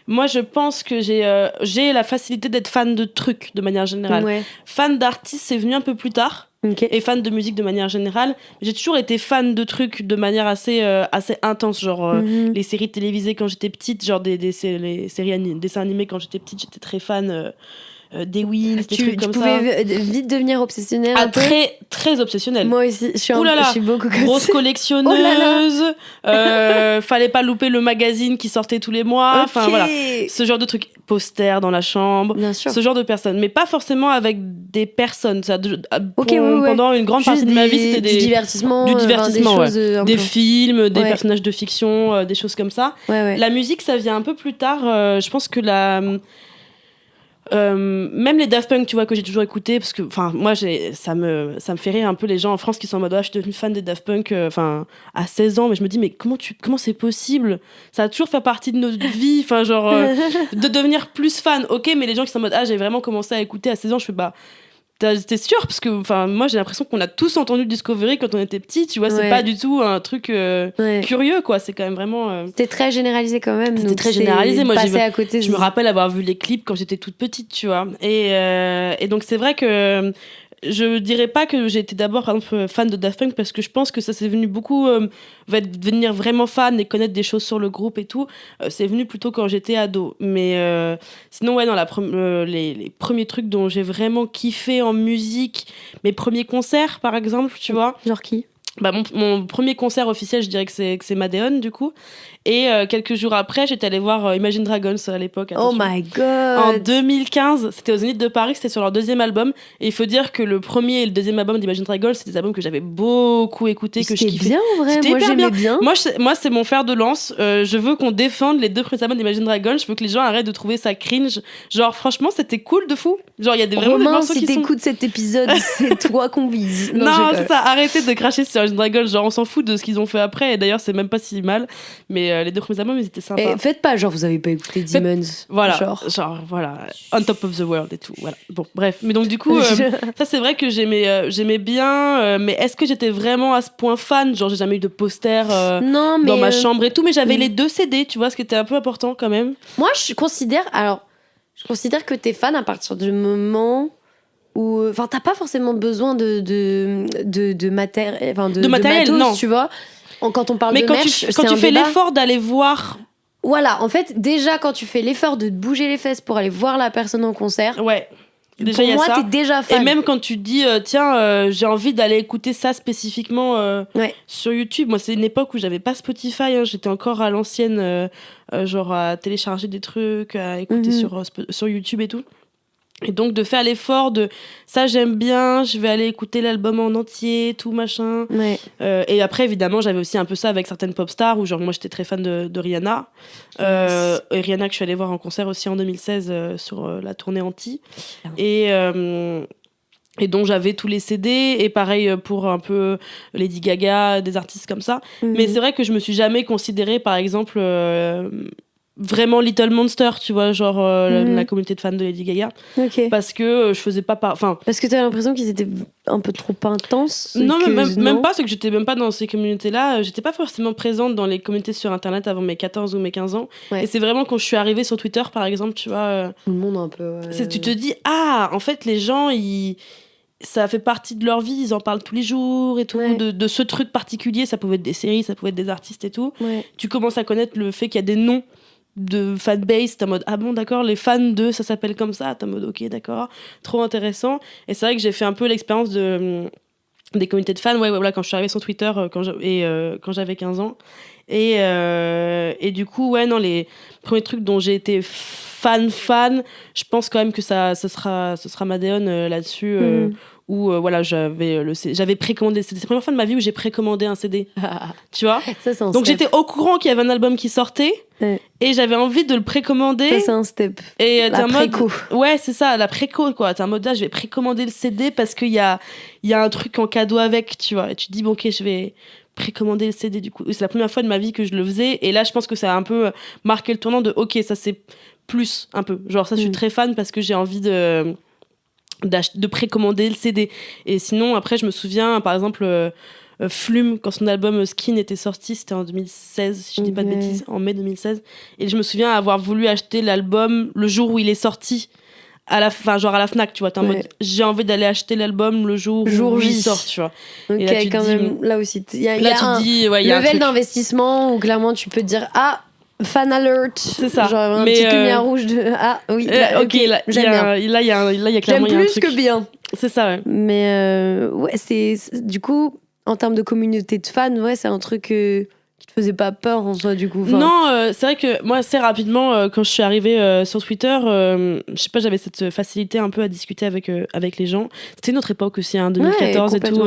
moi, je pense que j'ai la facilité d'être fan de trucs de manière générale. Fan d'artistes, c'est venu un peu plus tard. Et fan de musique de manière générale. J'ai toujours été fan de trucs de manière assez intense. Genre les séries télévisées quand j'étais petite, genre les séries dessins animés quand j'étais petite, j'étais très fan. Des Wheels, des trucs comme ça. Tu pouvais vite devenir obsessionnelle. Très, très obsessionnelle. Moi aussi, je suis beaucoup comme grosse ça. collectionneuse. Fallait pas louper le magazine qui sortait tous les mois. Enfin voilà, ce genre de trucs. Posters dans la chambre. Bien sûr. Ce genre de personnes, mais pas forcément avec des personnes. Ça, pendant une grande partie de ma vie, c'était du divertissement, des choses, des films, des Ouais. personnages de fiction, des choses comme ça. Ouais. La musique, ça vient un peu plus tard. Je pense que même les Daft Punk, tu vois, que j'ai toujours écouté, parce que moi ça me fait rire un peu les gens en France qui sont en mode je suis devenue fan des Daft Punk à 16 ans, mais je me dis mais comment c'est possible, ça a toujours fait partie de notre vie, de devenir plus fan. Ok, mais les gens qui sont en mode j'ai vraiment commencé à écouter à 16 ans, je fais t'es sûr, parce que moi j'ai l'impression qu'on a tous entendu Discovery quand on était petits, tu vois. C'est pas du tout un truc curieux quoi, c'est quand même vraiment c'était très généralisé quand même. C'était très généralisé. Moi à côté, je me rappelle avoir vu les clips quand j'étais toute petite, tu vois, et donc c'est vrai que je dirais pas que j'ai été d'abord par exemple fan de Daft Punk, parce que je pense que ça c'est venu beaucoup devenir vraiment fan et connaître des choses sur le groupe et tout, c'est venu plutôt quand j'étais ado. Mais sinon les premiers trucs dont j'ai vraiment kiffé en musique, mes premiers concerts par exemple, tu vois. Genre qui? Mon premier concert officiel, je dirais que c'est Madeon du coup. Et quelques jours après, j'étais allée voir Imagine Dragons à l'époque. Oh my god! En 2015, c'était au Zénith de Paris, c'était sur leur 2e album. Et il faut dire que le premier et le 2e album d'Imagine Dragons, c'était des albums que j'avais beaucoup écoutés, que je kiffais. C'était bien en vrai, moi j'aimais bien. Moi, c'est mon fer de lance. Je veux qu'on défende les 2 premiers albums d'Imagine Dragons. Je veux que les gens arrêtent de trouver ça cringe. Genre, franchement, c'était cool de fou. Genre, il y a vraiment des morceaux si qui sont... t'écoutes cet épisode, c'est toi qu'on vise. Non, c'est ça, arrêtez de cracher sur Imagine Dragons, genre on s'en fout de ce qu'ils ont fait après, et d'ailleurs c'est même pas si mal, mais les 2 premiers albums ils étaient sympas. Et faites pas genre vous avez pas écouté Demons. Voilà, genre voilà, On Top of the World et tout, voilà. Bon, bref, mais donc du coup, ça c'est vrai que j'aimais bien, mais est-ce que j'étais vraiment à ce point fan? Genre j'ai jamais eu de poster dans ma chambre et tout, mais j'avais les 2 CD, tu vois, ce qui était un peu important quand même. Moi je considère que t'es fan à partir du moment où, enfin, t'as pas forcément besoin de matériel, de matériel, matos, non. Tu vois. Quand on parle de merch, quand tu fais l'effort d'aller voir. Voilà, en fait, déjà quand tu fais l'effort de te bouger les fesses pour aller voir la personne en concert. Ouais. Déjà, pour moi, t'es déjà fan. Et même quand tu te dis, tiens, j'ai envie d'aller écouter ça spécifiquement sur YouTube. Moi, c'est une époque où j'avais pas Spotify. Hein, j'étais encore à l'ancienne, genre à télécharger des trucs, à écouter sur YouTube et tout. Et donc de faire l'effort de ça j'aime bien, je vais aller écouter l'album en entier, tout machin. Ouais. Et après évidemment j'avais aussi un peu ça avec certaines pop stars où genre moi j'étais très fan de Rihanna. Et Rihanna que je suis allée voir en concert aussi en 2016 sur la tournée Anti. Et dont j'avais tous les CD, et pareil pour un peu Lady Gaga, des artistes comme ça. Mais c'est vrai que je me suis jamais considérée par exemple vraiment Little Monster, tu vois, genre la communauté de fans de Lady Gaga. Okay. Parce que je faisais pas parce que t'as l'impression qu'ils étaient un peu trop intenses. Non, même pas, c'est que j'étais même pas dans ces communautés-là. J'étais pas forcément présente dans les communautés sur Internet avant mes 14 ou mes 15 ans. Ouais. Et c'est vraiment quand je suis arrivée sur Twitter, par exemple, tu vois... Tout le monde un peu... tu te dis, en fait, les gens, ça fait partie de leur vie, ils en parlent tous les jours et tout, de ce truc particulier. Ça pouvait être des séries, ça pouvait être des artistes et tout. Ouais. Tu commences à connaître le fait qu'il y a des noms de fanbase, t'es en mode ah bon d'accord, les fans de ça s'appelle comme ça, t'es en mode ok d'accord, trop intéressant. Et c'est vrai que j'ai fait un peu l'expérience des communautés de fans voilà, quand je suis arrivée sur Twitter quand j'avais 15 ans et du coup les premiers trucs dont j'ai été fan, je pense quand même que ce sera Madeon là-dessus où voilà, j'avais précommandé. C'était la première fois de ma vie où j'ai précommandé un CD. Tu vois. Ça, c'est un donc step. J'étais au courant qu'il y avait un album qui sortait et j'avais envie de le précommander. Ça, c'est un step. Et la préco. Ouais, c'est ça, la préco quoi. T'es en mode là, je vais précommander le CD parce qu'il y a un truc en cadeau avec, tu vois. Et tu te dis bon ok, je vais précommander le CD du coup. C'est la première fois de ma vie que je le faisais et là je pense que ça a un peu marqué le tournant de ok, ça c'est plus un peu. Genre ça je suis très fan parce que j'ai envie de précommander le CD. Et sinon après je me souviens par exemple Flume quand son album Skin était sorti, c'était en 2016 si je dis pas de bêtises, en mai 2016, et je me souviens avoir voulu acheter l'album le jour où il est sorti à la Fnac, tu vois, t'es en mode j'ai envie d'aller acheter l'album le jour où il sort, tu vois. Okay, et là tu quand même là aussi il y a un level d'investissement où clairement tu peux te dire fan alert, c'est ça. Genre un petit lumière rouge de oui. J'aime bien. Là il y a clairement j'aime plus un truc. que bien. C'est ça ouais. Mais c'est du coup en termes de communauté de fans, c'est un truc qui te faisait pas peur en soi du coup. Non, c'est vrai que moi assez rapidement quand je suis arrivée sur Twitter, je sais pas, j'avais cette facilité un peu à discuter avec les gens. C'était une autre époque aussi, 2014 et tout.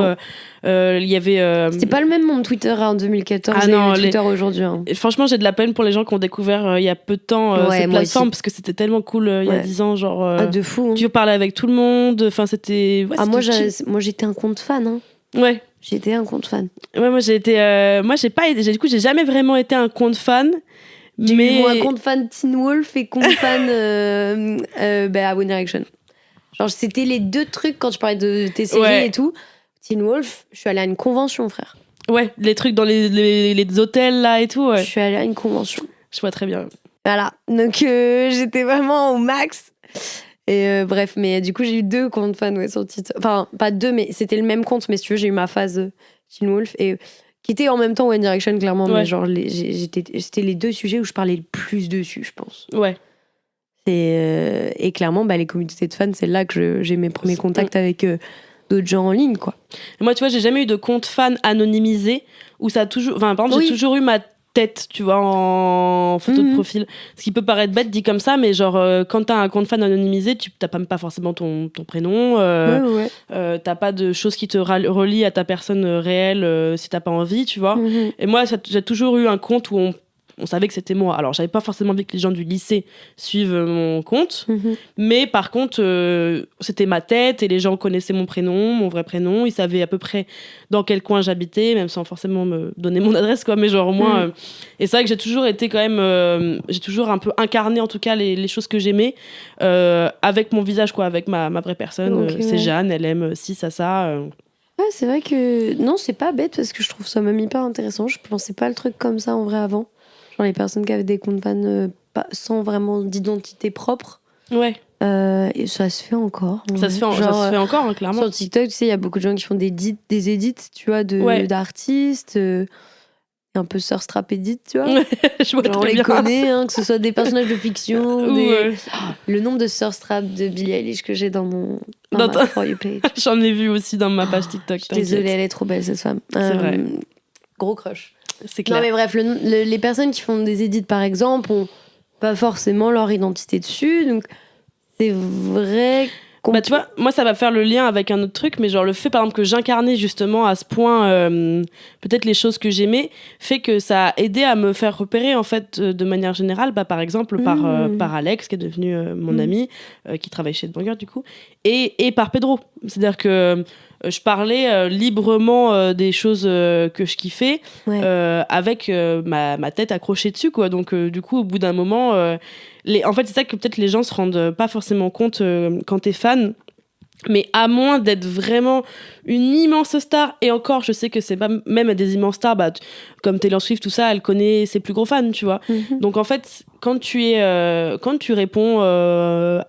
Il y avait. C'était pas le même monde Twitter en 2014 et Twitter aujourd'hui. Hein. Et franchement, j'ai de la peine pour les gens qui ont découvert il y a peu de temps cette plateforme parce que c'était tellement cool il y a 10 ans, genre. De fou. Hein. Tu parlais avec tout le monde. Enfin, c'était. Ouais, moi j'étais un compte fan. Hein. Ouais. J'étais un compte fan. Ouais, moi j'ai pas été, du coup j'ai jamais vraiment été un compte fan. J'ai eu un compte fan Teen Wolf et compte fan à One Direction. Genre c'était les 2 trucs quand je parlais de tes séries et tout. Teen Wolf, je suis allée à une convention, frère. Ouais, les trucs dans les hôtels là et tout. Ouais. Je suis allée à une convention. Je vois très bien. Voilà, donc j'étais vraiment au max. Et bref, mais du coup, j'ai eu 2 comptes fans sur Twitter. Enfin, pas 2, mais c'était le même compte. Mais si tu veux, j'ai eu ma phase Teen Wolf et qui était en même temps One Direction, clairement. Ouais. Mais genre, c'était les 2 sujets où je parlais le plus dessus, je pense. Ouais. Et clairement, les communautés de fans, c'est là que j'ai mes premiers contacts avec d'autres gens en ligne, quoi. Et moi, tu vois, j'ai jamais eu de compte fan anonymisé où ça a toujours. Enfin, par exemple, j'ai toujours eu ma tête, tu vois, en photo de profil. Ce qui peut paraître bête dit comme ça, mais genre quand t'as un compte fan anonymisé, tu t'as pas forcément ton prénom, t'as pas de choses qui te relient à ta personne réelle si t'as pas envie, tu vois. Et moi, j'ai toujours eu un compte où on savait que c'était moi. Alors, j'avais pas forcément envie que les gens du lycée suivent mon compte, mais par contre, c'était ma tête et les gens connaissaient mon prénom, mon vrai prénom. Ils savaient à peu près dans quel coin j'habitais, même sans forcément me donner mon adresse, quoi. Mais genre, au moins. Et c'est vrai que j'ai toujours été quand même. J'ai toujours un peu incarné, en tout cas, les choses que j'aimais avec mon visage, quoi, avec ma vraie personne. C'est Jeanne, elle aime ci, ça. Ouais, c'est vrai que. Non, c'est pas bête parce que je trouve ça même hyper intéressant. Je pensais pas le truc comme ça en vrai avant. Genre les personnes qui avaient des comptes fans sans vraiment d'identité propre. Ouais. Et ça se fait encore. Ça se fait encore, hein, clairement. Sur TikTok, tu sais, il y a beaucoup de gens qui font des edits, tu vois, d'artistes. Un peu Surstrap edit, tu vois. Je vois on les connaît, hein, que ce soit des personnages de fiction. Ouais. Le nombre de Surstrap de Billie Eilish que j'ai dans ma For You page. J'en ai vu aussi dans ma page TikTok. Je suis désolée, elle est trop belle, cette femme. C'est vrai. Gros crush. C'est clair. Non, mais bref, les personnes qui font des edits, par exemple, ont pas forcément leur identité dessus. Donc, c'est vrai Bah, tu vois, moi, ça va faire le lien avec un autre truc, mais genre le fait, par exemple, que j'incarnais justement à ce point peut-être les choses que j'aimais, fait que ça a aidé à me faire repérer, en fait, de manière générale, par exemple, par Alex, qui est devenu mon ami, qui travaille chez Banger, du coup, et par Pedro. C'est-à-dire que je parlais librement des choses que je kiffais, avec ma tête accrochée dessus, quoi. Donc, du coup, au bout d'un moment... en fait, c'est ça que peut-être les gens se rendent pas forcément compte quand t'es fan. Mais à moins d'être vraiment une immense star, et encore, je sais que c'est pas même des immenses stars, comme Taylor Swift, tout ça, elle connaît ses plus gros fans, tu vois. Donc en fait, quand tu réponds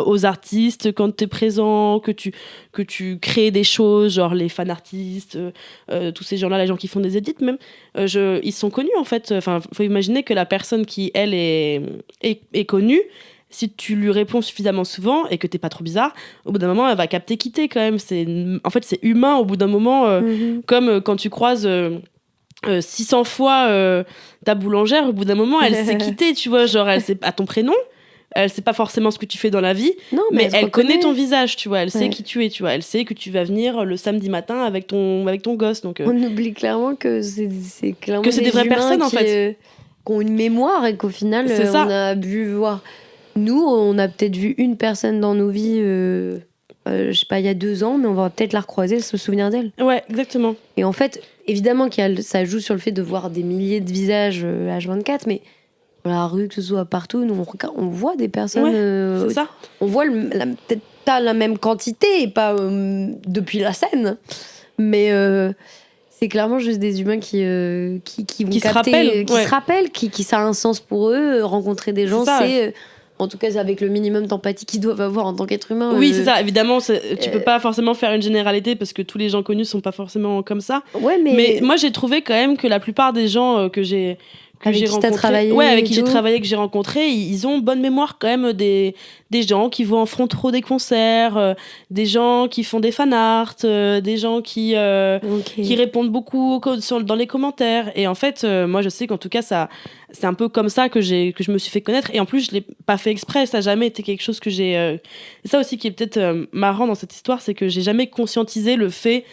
aux artistes, quand t'es présent, que tu crées des choses, genre les fan artistes, tous ces gens-là, les gens qui font des edits même, ils sont connus en fait. Enfin, faut imaginer que la personne qui, elle, est connue, si tu lui réponds suffisamment souvent et que t'es pas trop bizarre, au bout d'un moment, elle va capter quitter quand même. En fait, c'est humain au bout d'un moment, comme quand tu croises... 600 fois ta boulangère, au bout d'un moment, elle sait quitter, tu vois, genre elle sait à ton prénom. Elle sait pas forcément ce que tu fais dans la vie, mais elle connaît ton visage, tu vois. Elle sait qui tu es, tu vois. Elle sait que tu vas venir le samedi matin avec ton gosse. Donc, on oublie clairement que c'est clairement des vraies personnes, en fait. Qui ont une mémoire et qu'au final, on a pu voir. Nous, on a peut-être vu une personne dans nos vies, je sais pas, il y a 2 ans, mais on va peut-être la recroiser, se souvenir d'elle. Ouais, exactement. Et en fait, évidemment ça joue sur le fait de voir des milliers de visages H24, mais dans la rue, que ce soit partout, nous, on voit des personnes... c'est ça. On voit peut-être pas la même quantité, et pas depuis la scène, mais c'est clairement juste des humains qui vont se rappellent, se rappellent, qui ça a un sens pour eux. Rencontrer des gens, c'est en tout cas, c'est avec le minimum d'empathie qu'ils doivent avoir en tant qu'être humain. Oui, c'est ça. Évidemment, tu peux pas forcément faire une généralité parce que tous les gens connus sont pas forcément comme ça. Ouais, mais moi, j'ai trouvé quand même que la plupart des gens que j'ai rencontré, avec qui j'ai travaillé, que j'ai rencontré, ils ont bonne mémoire quand même des gens qui vont en front row des concerts, des gens qui font des fan art, des gens qui répondent beaucoup dans les commentaires. Et en fait, moi je sais qu'en tout cas c'est un peu comme ça que je me suis fait connaître. Et en plus je l'ai pas fait exprès, ça a jamais été quelque chose que j'ai. C'est ça aussi qui est peut-être marrant dans cette histoire, c'est que j'ai jamais conscientisé le fait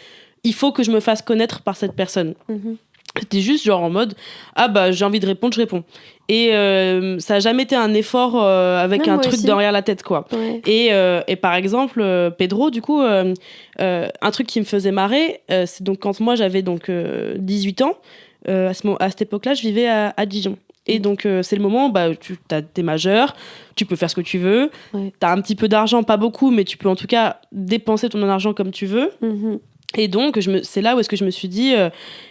il faut que je me fasse connaître par cette personne. C'était juste genre en mode j'ai envie de répondre, je réponds. Et ça a jamais été un effort avec un truc derrière la tête, quoi. Ouais. Et par exemple Pedro, du coup un truc qui me faisait marrer, c'est donc quand moi j'avais donc 18 ans, à cette époque-là je vivais à Dijon. Et donc c'est le moment t'es majeur, tu peux faire ce que tu veux, t'as un petit peu d'argent, pas beaucoup, mais tu peux en tout cas dépenser ton argent comme tu veux. Et donc, c'est là où est-ce que je me suis dit,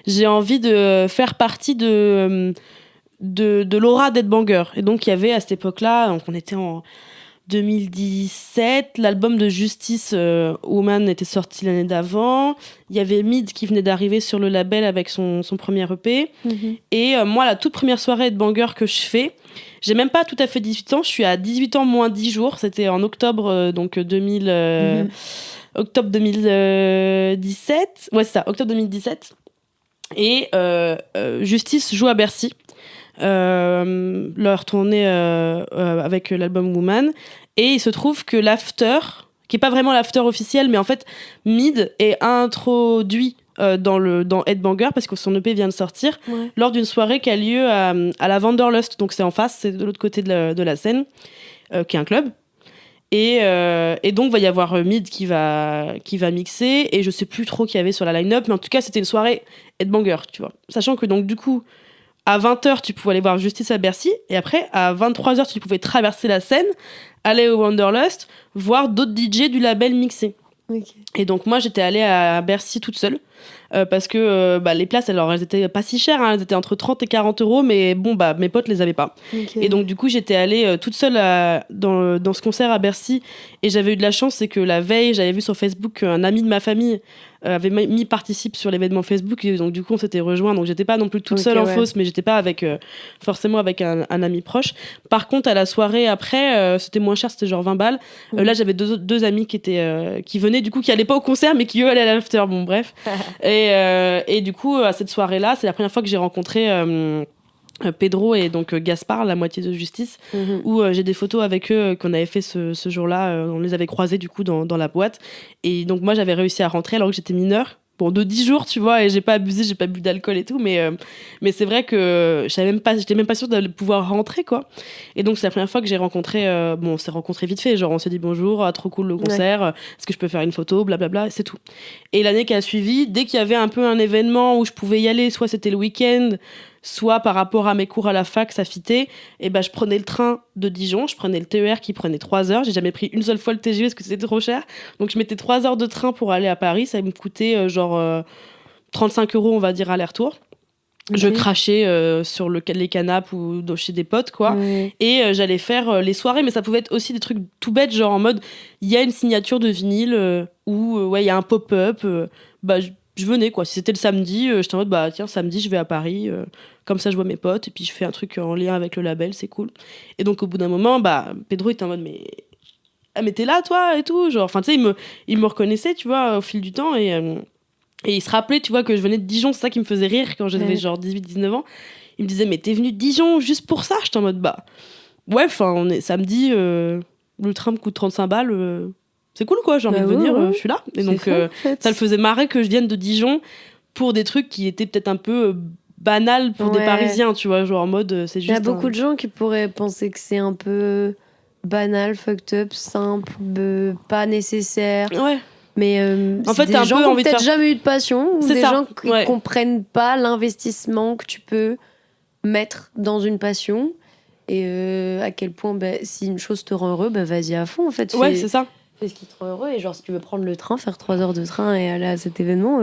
j'ai envie de faire partie de l'aura d'Ed Banger. Et donc, il y avait à cette époque-là, donc on était en 2017, l'album de Justice Woman était sorti l'année d'avant. Il y avait Mid qui venait d'arriver sur le label avec son premier EP. Et moi, la toute première soirée Ed Banger que je fais, j'ai même pas tout à fait 18 ans, je suis à 18 ans moins 10 jours. C'était en octobre octobre 2017. Ouais, c'est ça, octobre 2017. Et Justice joue à Bercy. Leur tournée avec l'album Woman. Et il se trouve que l'after, qui est pas vraiment l'after officiel, mais en fait, Mid est introduit dans Headbanger, parce que son EP vient de sortir, lors d'une soirée qui a lieu à la Wanderlust. Donc c'est en face, c'est de l'autre côté de la scène, qui est un club. Et donc, va y avoir Mid qui va mixer. Et je sais plus trop qui y avait sur la line-up. Mais en tout cas, c'était une soirée Headbanger, tu vois. Sachant que, donc, du coup, à 20h, tu pouvais aller voir Justice à Bercy. Et après, à 23h, tu pouvais traverser la scène, aller au Wanderlust, voir d'autres DJ du label mixer. Okay. Et donc, moi, j'étais allée à Bercy toute seule. Parce que les places, alors elles étaient pas si chères, hein, elles étaient entre 30 et 40 euros, mais bon, mes potes les avaient pas. Okay. Et donc, du coup, j'étais allée toute seule dans ce concert à Bercy, et j'avais eu de la chance, c'est que la veille, j'avais vu sur Facebook un ami de ma famille avait mis participe sur l'événement Facebook, et donc du coup on s'était rejoints, donc j'étais pas non plus toute seule en fosse, mais j'étais pas avec forcément avec un ami proche. Par contre, à la soirée après, c'était moins cher, c'était genre 20 balles. Là, j'avais deux amis qui venaient, du coup, qui allaient pas au concert, mais qui eux allaient à l'after, bon bref. Et du coup, à cette soirée-là, c'est la première fois que j'ai rencontré Pedro et donc Gaspard, la moitié de Justice, où j'ai des photos avec eux qu'on avait fait ce jour-là. On les avait croisés du coup dans la boîte. Et donc moi, j'avais réussi à rentrer alors que j'étais mineure. Bon, de 10 jours, tu vois, et j'ai pas abusé, j'ai pas bu d'alcool et tout, mais c'est vrai que j'étais même pas sûre de pouvoir rentrer, quoi. Et donc, c'est la première fois que j'ai rencontré, on s'est rencontrés vite fait, genre on s'est dit bonjour, trop cool le concert, est-ce que je peux faire une photo, blablabla, c'est tout. Et l'année qui a suivi, dès qu'il y avait un peu un événement où je pouvais y aller, soit c'était le week-end, soit par rapport à mes cours à la fac, ça fitait, et je prenais le train de Dijon, je prenais le TER qui prenait 3 heures, j'ai jamais pris une seule fois le TGV parce que c'était trop cher, donc je mettais 3 heures de train pour aller à Paris, ça me coûtait 35 euros on va dire aller-retour. Je crachais sur les canapes ou chez des potes, quoi. Et j'allais faire les soirées, mais ça pouvait être aussi des trucs tout bêtes, genre en mode, il y a une signature de vinyle ou il y a un pop-up, je venais, quoi. Si c'était le samedi, j'étais en mode, tiens, samedi, je vais à Paris, comme ça, je vois mes potes, et puis je fais un truc en lien avec le label, c'est cool. Et donc, au bout d'un moment, Pedro était en mode, mais t'es là, toi, et tout. Genre, enfin, tu sais, il me reconnaissait, tu vois, au fil du temps, et il se rappelait, tu vois, que je venais de Dijon, c'est ça qui me faisait rire quand j'avais genre 18-19 ans. Il me disait, mais t'es venu de Dijon juste pour ça? J'étais en mode, ouais, enfin, on est samedi, le train me coûte 35 balles, c'est cool, quoi, j'ai envie de venir, je suis là. Et donc, en fait, ça le faisait marrer que je vienne de Dijon pour des trucs qui étaient peut-être un peu banals pour des Parisiens, tu vois, genre en mode, c'est juste... Il y a beaucoup de gens qui pourraient penser que c'est un peu banal, fucked up, simple, pas nécessaire. Ouais. Mais en fait, des gens qui n'ont peut-être jamais eu de passion, ou des gens qui ne comprennent pas l'investissement que tu peux mettre dans une passion, et à quel point, si une chose te rend heureux, vas-y à fond, en fait. Ouais, c'est ça. Fais ce qui te rend heureux, et genre, si tu veux prendre le train, faire 3 heures de train et aller à cet événement,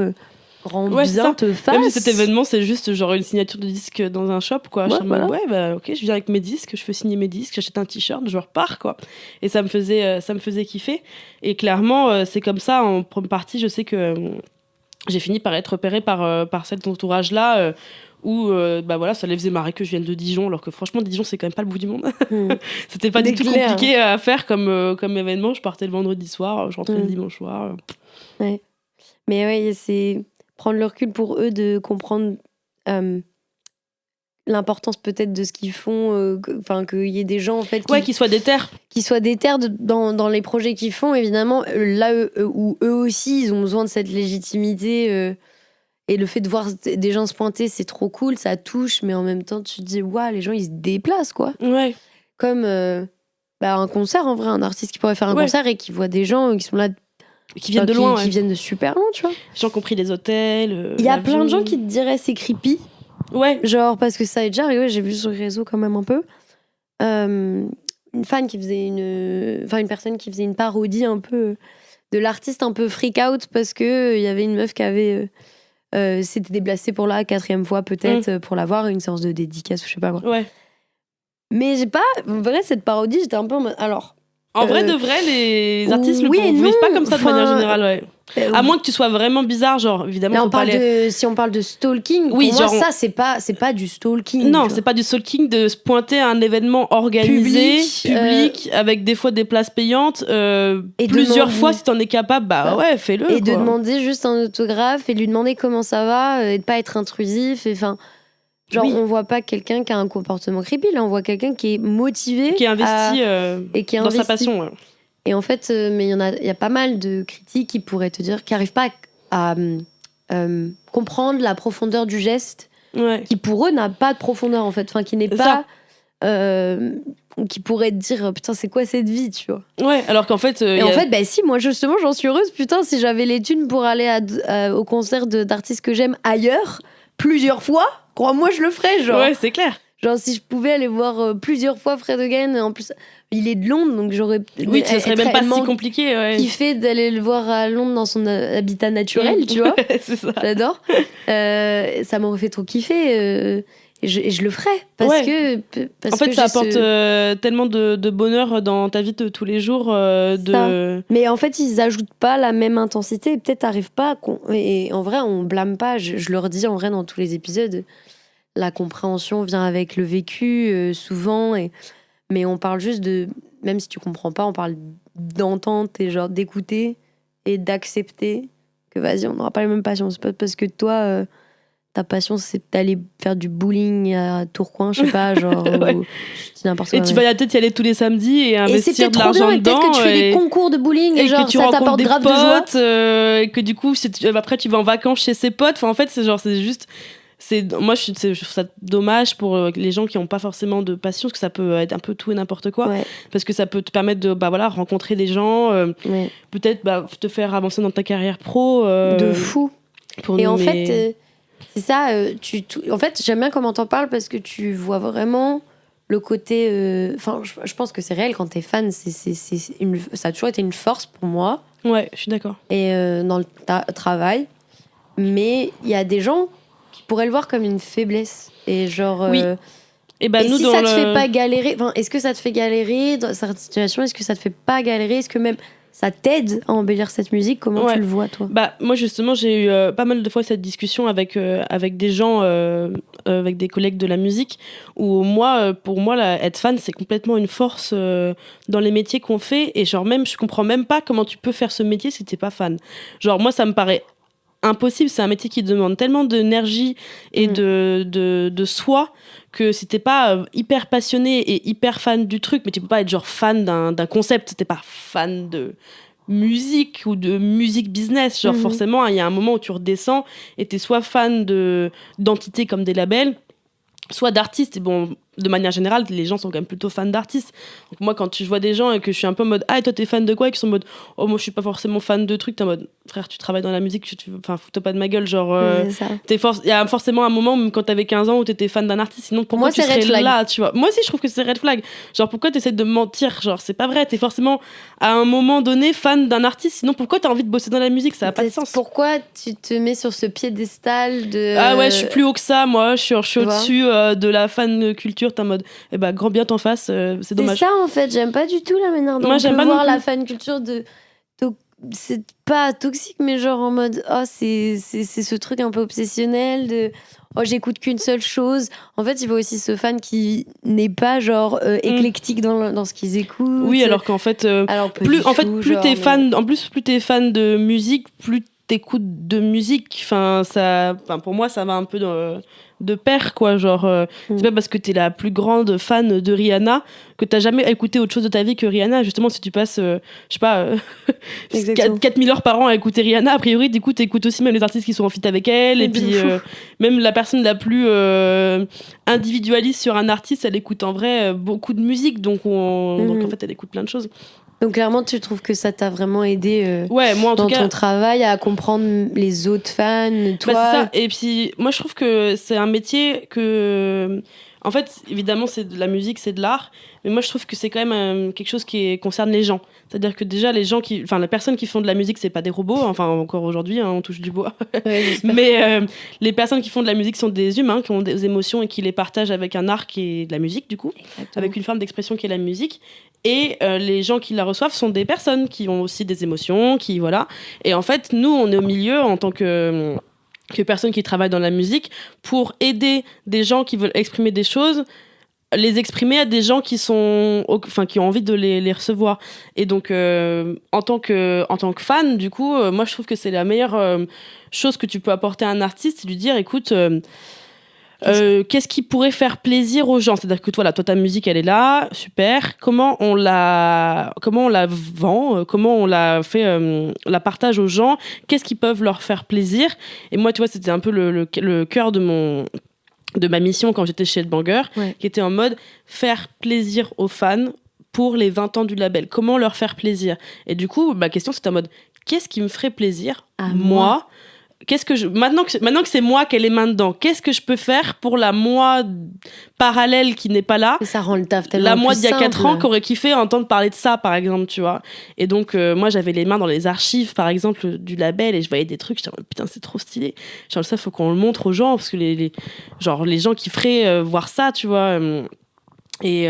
rend bien te fasse. Même si cet événement, c'est juste genre une signature de disque dans un shop, quoi. Ok, je viens avec mes disques, je fais signer mes disques, j'achète un t-shirt, je repars, quoi. Et ça me faisait kiffer. Et clairement, c'est comme ça, en première partie, je sais que j'ai fini par être repérée par cet entourage-là, où ça les faisait marrer que je vienne de Dijon, alors que franchement Dijon c'est quand même pas le bout du monde. C'était pas du tout compliqué à faire comme événement. Je partais le vendredi soir, je rentrais le dimanche soir. Ouais. Mais ouais, c'est prendre le recul pour eux de comprendre l'importance peut-être de ce qu'ils font, qu'il y ait des gens en fait qui soient déter dans les projets qu'ils font, évidemment, là où eux aussi ils ont besoin de cette légitimité, et le fait de voir des gens se pointer, c'est trop cool, ça touche, mais en même temps tu te dis les gens ils se déplacent, quoi. Ouais. Comme un concert, en vrai, un artiste qui pourrait faire un concert et qui voit des gens qui sont là, qui viennent de loin, qui viennent de super loin, tu vois. Les gens qui ont pris les hôtels. Il y a plein de gens qui te diraient c'est creepy. Ouais. Genre, parce que ça est déjà arrivé, j'ai vu sur les réseaux quand même un peu. Une fan qui faisait une personne qui faisait une parodie un peu de l'artiste, un peu freak out, parce qu'il y avait une meuf qui avait s'était déplacée pour la 4e fois, peut-être, pour la voir, une séance de dédicace ou je sais pas quoi. Ouais. Mais j'ai pas. En vrai, cette parodie, j'étais un peu en mode. Alors. En vrai, de vrai, les artistes ne vivent pas comme ça de manière générale, ouais. À moins que tu sois vraiment bizarre, genre, évidemment. Là, si on parle de stalking, pour moi, ça, c'est pas du stalking. Non, c'est pas du stalking de se pointer à un événement organisé, public avec des fois des places payantes, plusieurs fois si t'en es capable, fais-le. Et de demander juste un autographe et de lui demander comment ça va, et de pas être intrusif, on voit pas quelqu'un qui a un comportement creepy, là on voit quelqu'un qui est motivé, qui est investi dans sa passion. Ouais. Et en fait, mais il y a pas mal de critiques qui pourraient te dire, qui arrivent pas à comprendre la profondeur du geste qui pour eux n'a pas de profondeur en fait, enfin qui n'est pas qui pourrait te dire putain c'est quoi cette vie, tu vois. Ouais, alors qu'en fait et en fait si, moi justement j'en suis heureuse, putain, si j'avais les thunes pour aller au concert d'artistes que j'aime ailleurs plusieurs fois, crois-moi je le ferais, genre. Ouais, c'est clair. Genre si je pouvais aller voir plusieurs fois Fred Again, en plus il est de Londres donc j'aurais ça serait même pas si compliqué, kiffé d'aller le voir à Londres dans son habitat naturel, tu vois. C'est ça. J'adore. Ça m'aurait fait trop kiffer et je le ferais parce que en fait ça apporte tellement de bonheur dans ta vie de tous les jours mais en fait ils ajoutent pas la même intensité et peut-être t'arrives pas et en vrai on blâme pas, je leur dis en vrai dans tous les épisodes, la compréhension vient avec le vécu souvent mais on parle juste de, même si tu comprends pas, on parle d'entente et genre d'écouter et d'accepter que vas-y on n'aura pas les mêmes passions, c'est pas parce que toi ta passion c'est d'aller faire du bowling à Tourcoing, je sais pas, genre ou n'importe quoi. Et tu vas peut-être y aller tous les samedis et investir de l'argent dedans. Et peut-être que tu fais des concours de bowling et genre que tu ça t'apporte grave de joie. Et que du coup après tu vas en vacances chez ses potes. Enfin en fait c'est juste moi je trouve ça dommage pour les gens qui n'ont pas forcément de passion, parce que ça peut être un peu tout et n'importe quoi, parce que ça peut te permettre de rencontrer des gens, peut-être te faire avancer dans ta carrière pro de fou. En fait c'est ça, en fait j'aime bien comment t'en parles parce que tu vois vraiment le côté enfin je pense que c'est réel quand t'es fan, ça a toujours été une force pour moi. Ouais, je suis d'accord. Et dans le travail, mais il y a des gens qui pourraient le voir comme une faiblesse et genre et nous, si ça te fait pas galérer, enfin est-ce que ça te fait galérer dans certaines situations, est-ce que ça te fait pas galérer, est-ce que même ça t'aide à embellir cette musique, comment tu le vois toi? Moi justement j'ai eu pas mal de fois cette discussion avec des gens, avec des collègues de la musique, où pour moi être fan c'est complètement une force dans les métiers qu'on fait, et genre même je comprends même pas comment tu peux faire ce métier si t'es pas fan. Genre moi ça me paraît impossible, c'est un métier qui demande tellement d'énergie et de soi, que si t'es pas hyper passionné et hyper fan du truc, mais tu peux pas être genre fan d'un concept, t'es pas fan de musique ou de musique business, genre forcément il y a un moment où tu redescends et t'es soit fan d'entités comme des labels, soit d'artistes. Et bon, de manière générale, les gens sont quand même plutôt fans d'artistes. Donc moi, quand je vois des gens et que je suis un peu en mode « Ah, et toi, t'es fan de quoi ?» et qu'ils sont en mode « Oh, moi, je suis pas forcément fan de trucs. » T'es en mode « Frère, tu travailles dans la musique, enfin, fous-toi pas de ma gueule. » Genre, il y a forcément un moment, même quand t'avais 15 ans, où t'étais fan d'un artiste. Sinon, pourquoi tu serais là, tu vois? Moi aussi, je trouve que c'est red flag. Genre, pourquoi t'essaies de mentir? Genre, c'est pas vrai. T'es forcément, à un moment donné, fan d'un artiste. Sinon, pourquoi t'as envie de bosser dans la musique? Ça a pas de sens. Pourquoi tu te mets sur ce piédestal de... Ah ouais, je suis plus haut que ça, moi. Je suis au-dessus de la fan culture. T'es en mode... Eh ben, grand bien t'en face, c'est dommage. C'est ça en fait, j'aime pas du tout la manière dont on peut voir la fan culture c'est pas toxique, mais genre en mode c'est ce truc un peu obsessionnel de j'écoute qu'une seule chose. En fait, il faut aussi ce fan qui n'est pas genre éclectique dans ce qu'ils écoutent. Oui, alors qu'en fait, plus t'es fan, en plus plus t'es fan de musique, plus t'écoutes de musique. Enfin pour moi ça va un peu de pair, quoi. Genre c'est pas parce que t'es la plus grande fan de Rihanna que t'as jamais écouté autre chose de ta vie que Rihanna. Justement, si tu passes je sais pas 4000 heures par an à écouter Rihanna, a priori du coup t'écoutes aussi même les artistes qui sont en feat avec elle, et puis même la personne la plus individualiste sur un artiste, elle écoute en vrai beaucoup de musique, donc en fait elle écoute plein de choses. Donc clairement, tu trouves que ça t'a vraiment aidé moi, en dans tout cas, ton travail à comprendre les autres fans, toi. C'est ça. Et puis moi je trouve que c'est un métier que, en fait, évidemment c'est de la musique, c'est de l'art, mais moi je trouve que c'est quand même quelque chose qui concerne les gens. C'est-à-dire que déjà les personnes qui font de la musique, c'est pas des robots, enfin encore aujourd'hui, on touche du bois. Ouais, mais les personnes qui font de la musique sont des humains qui ont des émotions et qui les partagent avec un art qui est de la musique, du coup. Exactement. Avec une forme d'expression qui est la musique. Et les gens qui la reçoivent sont des personnes qui ont aussi des émotions, qui voilà. Et en fait, nous, on est au milieu en tant que personnes qui travaillent dans la musique pour aider des gens qui veulent exprimer des choses, les exprimer à des gens qui ont envie de les recevoir. Et donc, en tant que fan, du coup, moi, je trouve que c'est la meilleure chose que tu peux apporter à un artiste, c'est de lui dire, écoute, Qu'est-ce qui pourrait faire plaisir aux gens ? C'est-à-dire que toi, ta musique, elle est là, super. Comment on la vend ? Comment on la fait, la partage aux gens ? Qu'est-ce qui peuvent leur faire plaisir ? Et moi, tu vois, c'était un peu le cœur de ma mission quand j'étais chez Headbanger, qui était en mode faire plaisir aux fans pour les 20 ans du label. Comment leur faire plaisir ? Et du coup, ma question, c'était en mode, qu'est-ce qui me ferait plaisir à moi ? Maintenant que c'est moi qui ai les mains dedans, qu'est-ce que je peux faire pour la moi parallèle qui n'est pas là ? Et ça rend le taf tellement la moi plus d'il y a 4 simple. ans qui aurait kiffé entendre parler de ça, par exemple, tu vois. Et donc, moi, j'avais les mains dans les archives, par exemple, du label, et je voyais des trucs, j'étais en mode, putain, c'est trop stylé. Genre, ça, faut qu'on le montre aux gens, parce que les gens kifferaient voir ça, tu vois. Et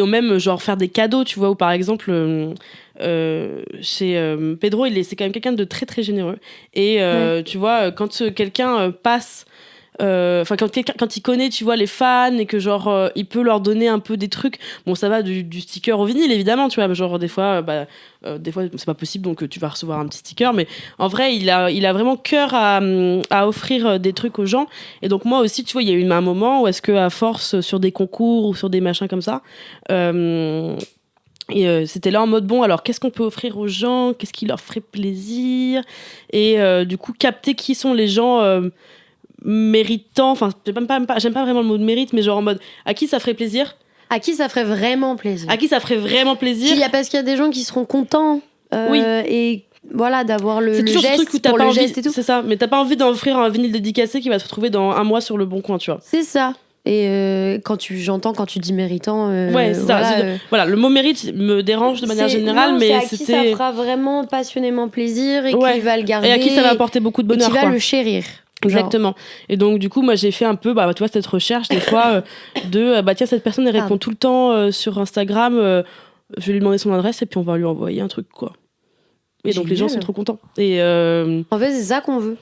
au même, genre, faire des cadeaux, tu vois, ou par exemple... chez Pedro, c'est quand même quelqu'un de très très généreux, et tu vois, quand quelqu'un passe, quand il connaît, tu vois, les fans, et que genre il peut leur donner un peu des trucs, bon, ça va du sticker au vinyle, évidemment, tu vois, genre des fois c'est pas possible, donc tu vas recevoir un petit sticker, mais en vrai il a vraiment cœur à offrir des trucs aux gens. Et donc moi aussi, tu vois, il y a eu un moment où est-ce que à force, sur des concours ou sur des machins comme ça, c'était là en mode, bon, alors qu'est-ce qu'on peut offrir aux gens, qu'est-ce qui leur ferait plaisir, et du coup capter qui sont les gens méritants, enfin j'aime pas vraiment le mot de mérite, mais genre en mode, à qui ça ferait plaisir, à qui ça ferait vraiment plaisir, parce qu'il y a des gens qui seront contents, et voilà, d'avoir le toujours geste, ce truc où t'as pour pas le envie, geste et tout. c'est ça, mais t'as pas envie d'offrir un vinyle dédicacé qui va se retrouver dans 1 mois sur le bon coin, tu vois. C'est ça. Et quand tu dis méritant, c'est ça. Voilà, le mot mérite me dérange de manière générale, mais c'est à qui ça fera vraiment passionnément plaisir, et qui va le garder, et à qui ça va apporter beaucoup de bonheur, et qui va le chérir. Exactement. Et donc du coup, moi j'ai fait un peu, tu vois, cette recherche des fois de tiens, cette personne, elle répond tout le temps sur Instagram, je vais lui demander son adresse et puis on va lui envoyer un truc, quoi. Et donc les gens sont trop contents. Et en fait, c'est ça qu'on veut.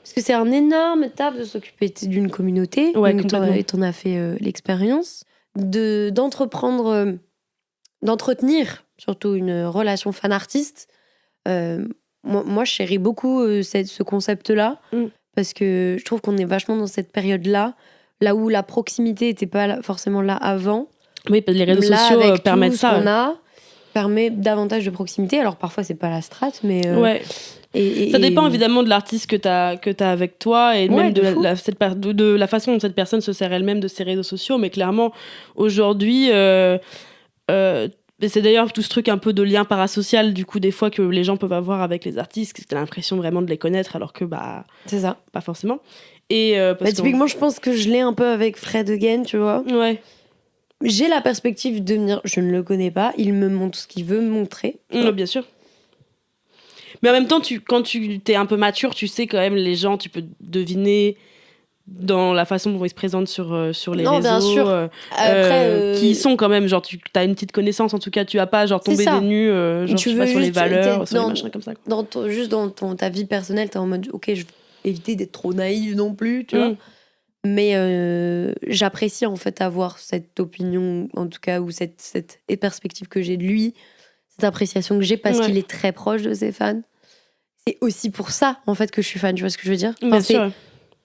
Parce que c'est un énorme taf de s'occuper d'une communauté. Ouais, t'en as fait l'expérience. D'entreprendre, d'entretenir surtout une relation fan-artiste. Moi, je chéris beaucoup ce concept-là. Parce que je trouve qu'on est vachement dans cette période-là, là où la proximité n'était pas forcément là avant. Oui, les réseaux sociaux permettent ça. Permet davantage de proximité. Alors parfois, c'est pas la strate, mais... ça dépend évidemment de l'artiste que t'as avec toi, et même de la façon dont cette personne se sert elle-même de ses réseaux sociaux. Mais clairement, aujourd'hui, c'est d'ailleurs tout ce truc un peu de lien parasocial, du coup, des fois, que les gens peuvent avoir avec les artistes, que t'as l'impression vraiment de les connaître, alors que c'est ça, pas forcément. Et typiquement, je pense que je l'ai un peu avec Fred Again, tu vois. Ouais. J'ai la perspective de me dire, je ne le connais pas, il me montre ce qu'il veut me montrer. Bien sûr. Mais en même temps, quand tu t'es un peu mature, tu sais quand même les gens, tu peux deviner dans la façon dont ils se présentent sur les réseaux. Bien sûr. Après, qui sont quand même, genre, tu as une petite connaissance, en tout cas, tu vas pas genre tomber des nues, tu vas sur les valeurs, sur les machins comme ça. Juste dans ta vie personnelle, t'es en mode, ok, je vais éviter d'être trop naïve non plus, tu vois. Mais j'apprécie en fait avoir cette opinion, en tout cas, ou cette perspective que j'ai de lui, cette appréciation que j'ai, parce qu'il est très proche de ses fans. C'est aussi pour ça en fait que je suis fan, tu vois ce que je veux dire. Bien sûr.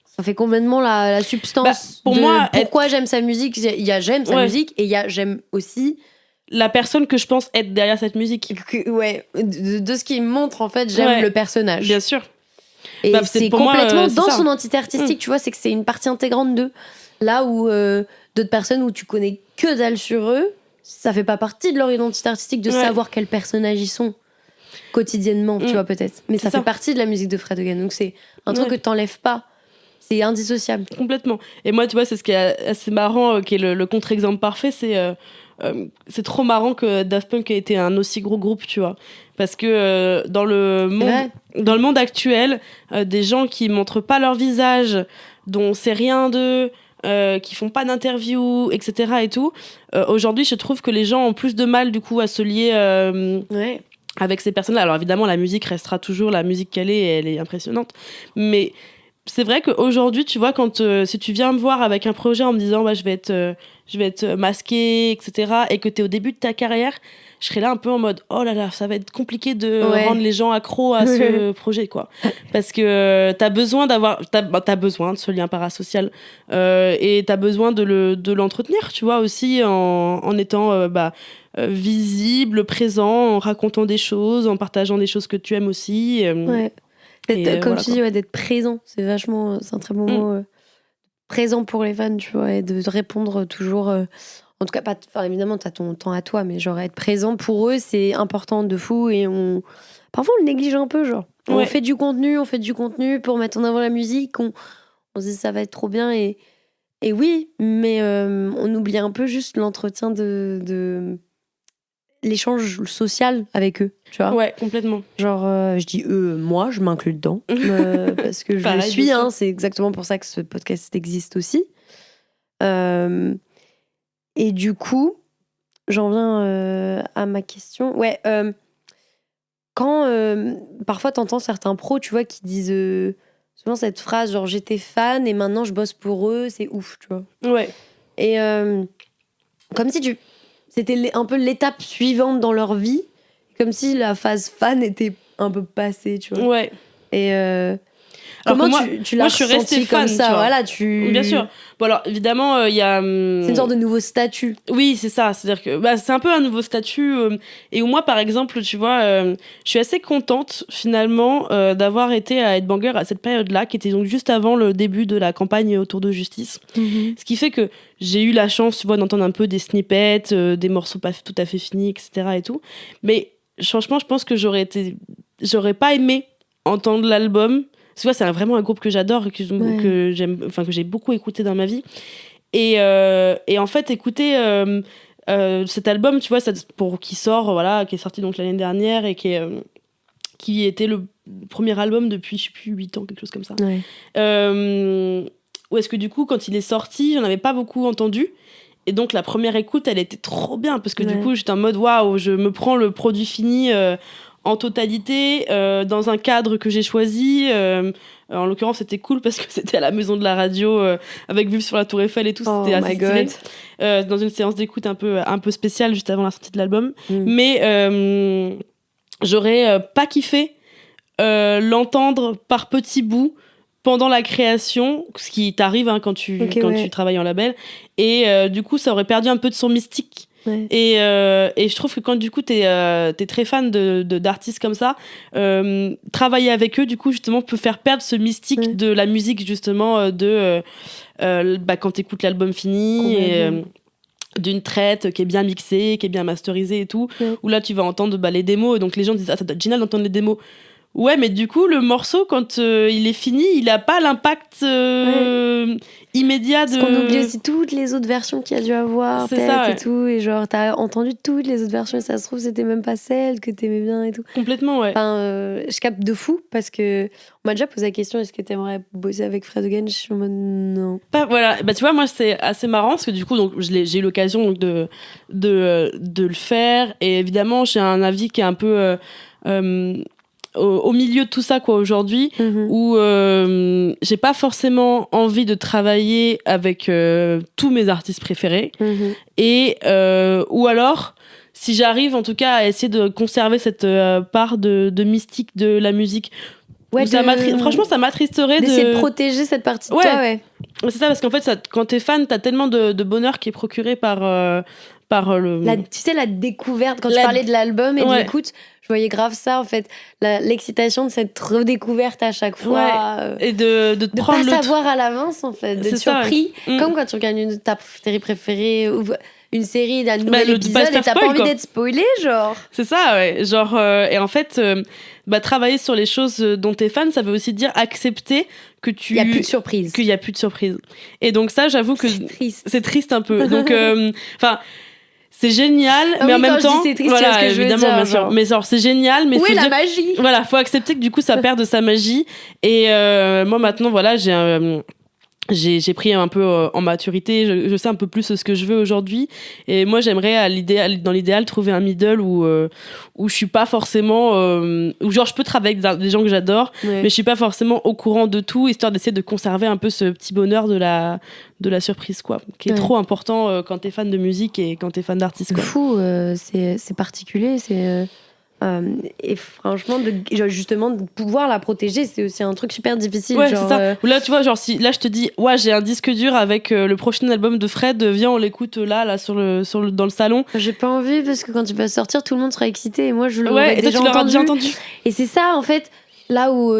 Ça fait complètement la substance pour moi, pourquoi j'aime sa musique. Il y a j'aime sa musique, et il y a j'aime aussi la personne que je pense être derrière cette musique. De ce qu'il montre, en fait, j'aime le personnage. Bien sûr. Et c'est complètement dans son entité artistique, tu vois, c'est que c'est une partie intégrante d'eux. Là où d'autres personnes où tu connais que dalle sur eux, ça fait pas partie de leur identité artistique de savoir quel personnage ils sont quotidiennement, tu vois, peut-être. Mais ça fait partie de la musique de Fred Again. Donc c'est un truc que t'enlèves pas. C'est indissociable. Complètement. Et moi, tu vois, c'est ce qui est assez marrant, qui est le contre-exemple parfait, c'est trop marrant que Daft Punk ait été un aussi gros groupe, tu vois. Parce que dans le monde actuel, des gens qui montrent pas leur visage, dont on sait rien d'eux, qui font pas d'interviews, etc. et tout, aujourd'hui, je trouve que les gens ont plus de mal, du coup, à se lier avec ces personnes-là. Alors évidemment, la musique restera toujours la musique qu'elle est, et elle est impressionnante. Mais c'est vrai qu'aujourd'hui, tu vois, si tu viens me voir avec un projet en me disant je vais être je vais être masquée, etc. Et que t'es au début de ta carrière, je serais là un peu en mode oh là là, ça va être compliqué de rendre les gens accros à ce projet, quoi. Parce que t'as besoin de ce lien parasocial et t'as besoin de l'entretenir, tu vois, aussi en étant visible, présent, en racontant des choses, en partageant des choses que tu aimes aussi. Comme tu dis, d'être présent, c'est un très bon mot. Présent pour les fans, tu vois, et de répondre toujours. En tout cas, évidemment, t'as ton temps à toi, mais genre être présent pour eux, c'est important de fou. Et parfois, on le néglige un peu, genre. On fait du contenu pour mettre en avant la musique. On se dit ça va être trop bien. Et oui, mais on oublie un peu juste l'entretien de l'échange social avec eux, tu vois. Ouais, complètement. Genre, je dis moi, je m'inclus dedans. Parce que je le suis, c'est exactement pour ça que ce podcast existe aussi. Et du coup, j'en viens à ma question. Quand parfois t'entends certains pros, tu vois, qui disent souvent cette phrase, genre j'étais fan et maintenant je bosse pour eux, c'est ouf, tu vois. Ouais. Et comme si c'était un peu l'étape suivante dans leur vie, comme si la phase fan était un peu passée, tu vois. Ouais. Et comment tu l'as ressenti comme ça, voilà, Bien sûr. Bon alors évidemment il y a c'est une sorte de nouveau statut. Oui, c'est ça, c'est-à-dire que c'est un peu un nouveau statut et où moi par exemple, tu vois, je suis assez contente finalement d'avoir été à Headbanger à cette période-là qui était donc juste avant le début de la campagne autour de Justice. Ce qui fait que j'ai eu la chance, tu vois, d'entendre un peu des snippets, des morceaux pas tout à fait finis, etc. et tout. Mais franchement, je pense que j'aurais pas aimé entendre l'album. Tu vois, c'est vraiment un groupe que j'adore, que j'aime, enfin que j'ai beaucoup écouté dans ma vie. Et en fait, écouter cet album, tu vois, qui est sorti donc l'année dernière et qui était le premier album depuis, je sais plus, 8 ans, quelque chose comme ça. Ouais. Où est-ce que du coup, quand il est sorti, j'en avais pas beaucoup entendu. Et donc, la première écoute, elle était trop bien parce que du coup, j'étais en mode waouh, je me prends le produit fini en totalité, dans un cadre que j'ai choisi. En l'occurrence, c'était cool parce que c'était à la maison de la radio, avec vue sur la Tour Eiffel et tout. C'était assez stylé. Dans une séance d'écoute un peu spéciale juste avant la sortie de l'album. Mais j'aurais pas kiffé l'entendre par petits bouts pendant la création, ce qui t'arrive quand tu travailles en label. Et du coup, ça aurait perdu un peu de son mystique. Ouais. Et je trouve que quand du coup t'es très fan d'artistes comme ça, travailler avec eux du coup justement peut faire perdre ce mystique de la musique justement quand t'écoutes l'album fini et d'une traite qui est bien mixée, qui est bien masterisée et tout, où là tu vas entendre les démos et donc les gens disent ça doit être génial d'entendre les démos. Ouais, mais du coup, le morceau, quand il est fini, il n'a pas l'impact immédiat de... Parce qu'on oublie aussi toutes les autres versions qu'il y a dû avoir, c'est ça, et tout. Et genre, t'as entendu toutes les autres versions et ça se trouve, c'était même pas celle que t'aimais bien et tout. Complètement, ouais. Enfin, je capte de fou parce que on m'a déjà posé la question, est-ce que t'aimerais bosser avec Fred Again? Je suis en mode non. Voilà, tu vois, moi, c'est assez marrant parce que du coup, donc, j'ai eu l'occasion donc, de le faire. Et évidemment, j'ai un avis qui est un peu... au milieu de tout ça quoi aujourd'hui où j'ai pas forcément envie de travailler avec tous mes artistes préférés et ou alors si j'arrive en tout cas à essayer de conserver cette part de mystique de la musique franchement ça m'attristerait d'essayer de protéger cette partie de toi c'est ça parce qu'en fait quand t'es fan t'as tellement de bonheur qui est procuré par tu sais la découverte quand tu parlais de l'album et de l'écoute je voyais grave ça en fait l'excitation de cette redécouverte à chaque fois et de prendre pas savoir à l'avance en fait d'être surpris comme quand tu regardes une de ta série préférée ou une série d'un nouvel épisode et t'as pas envie d'être spoilé genre c'est ça genre et en fait travailler sur les choses dont t'es fan ça veut aussi dire accepter que qu'il y a plus de surprise et donc ça j'avoue que c'est triste un peu donc enfin c'est génial, mais en même temps, c'est triste, voilà, évidemment, bien sûr. Mais genre, c'est génial, mais où est la magie ? Voilà, faut accepter que du coup, ça perd de sa magie. Et moi, maintenant, voilà, j'ai j'ai pris un peu en maturité, je sais un peu plus ce que je veux aujourd'hui, et moi j'aimerais dans l'idéal trouver un middle où je suis pas forcément où genre je peux travailler avec des gens que j'adore, mais je suis pas forcément au courant de tout, histoire d'essayer de conserver un peu ce petit bonheur de la surprise, quoi, qui est trop important quand t'es fan de musique et quand t'es fan d'artiste, quoi. Fou, c'est particulier, et franchement, justement, de pouvoir la protéger, c'est aussi un truc super difficile. Ouais, c'est ça. Là, tu vois, genre, si là je te dis, ouais, j'ai un disque dur avec le prochain album de Fred, viens, on l'écoute là dans le salon. J'ai pas envie, parce que quand tu vas sortir, tout le monde sera excité, et moi, je l'aurais déjà entendu. Et c'est ça, en fait, là où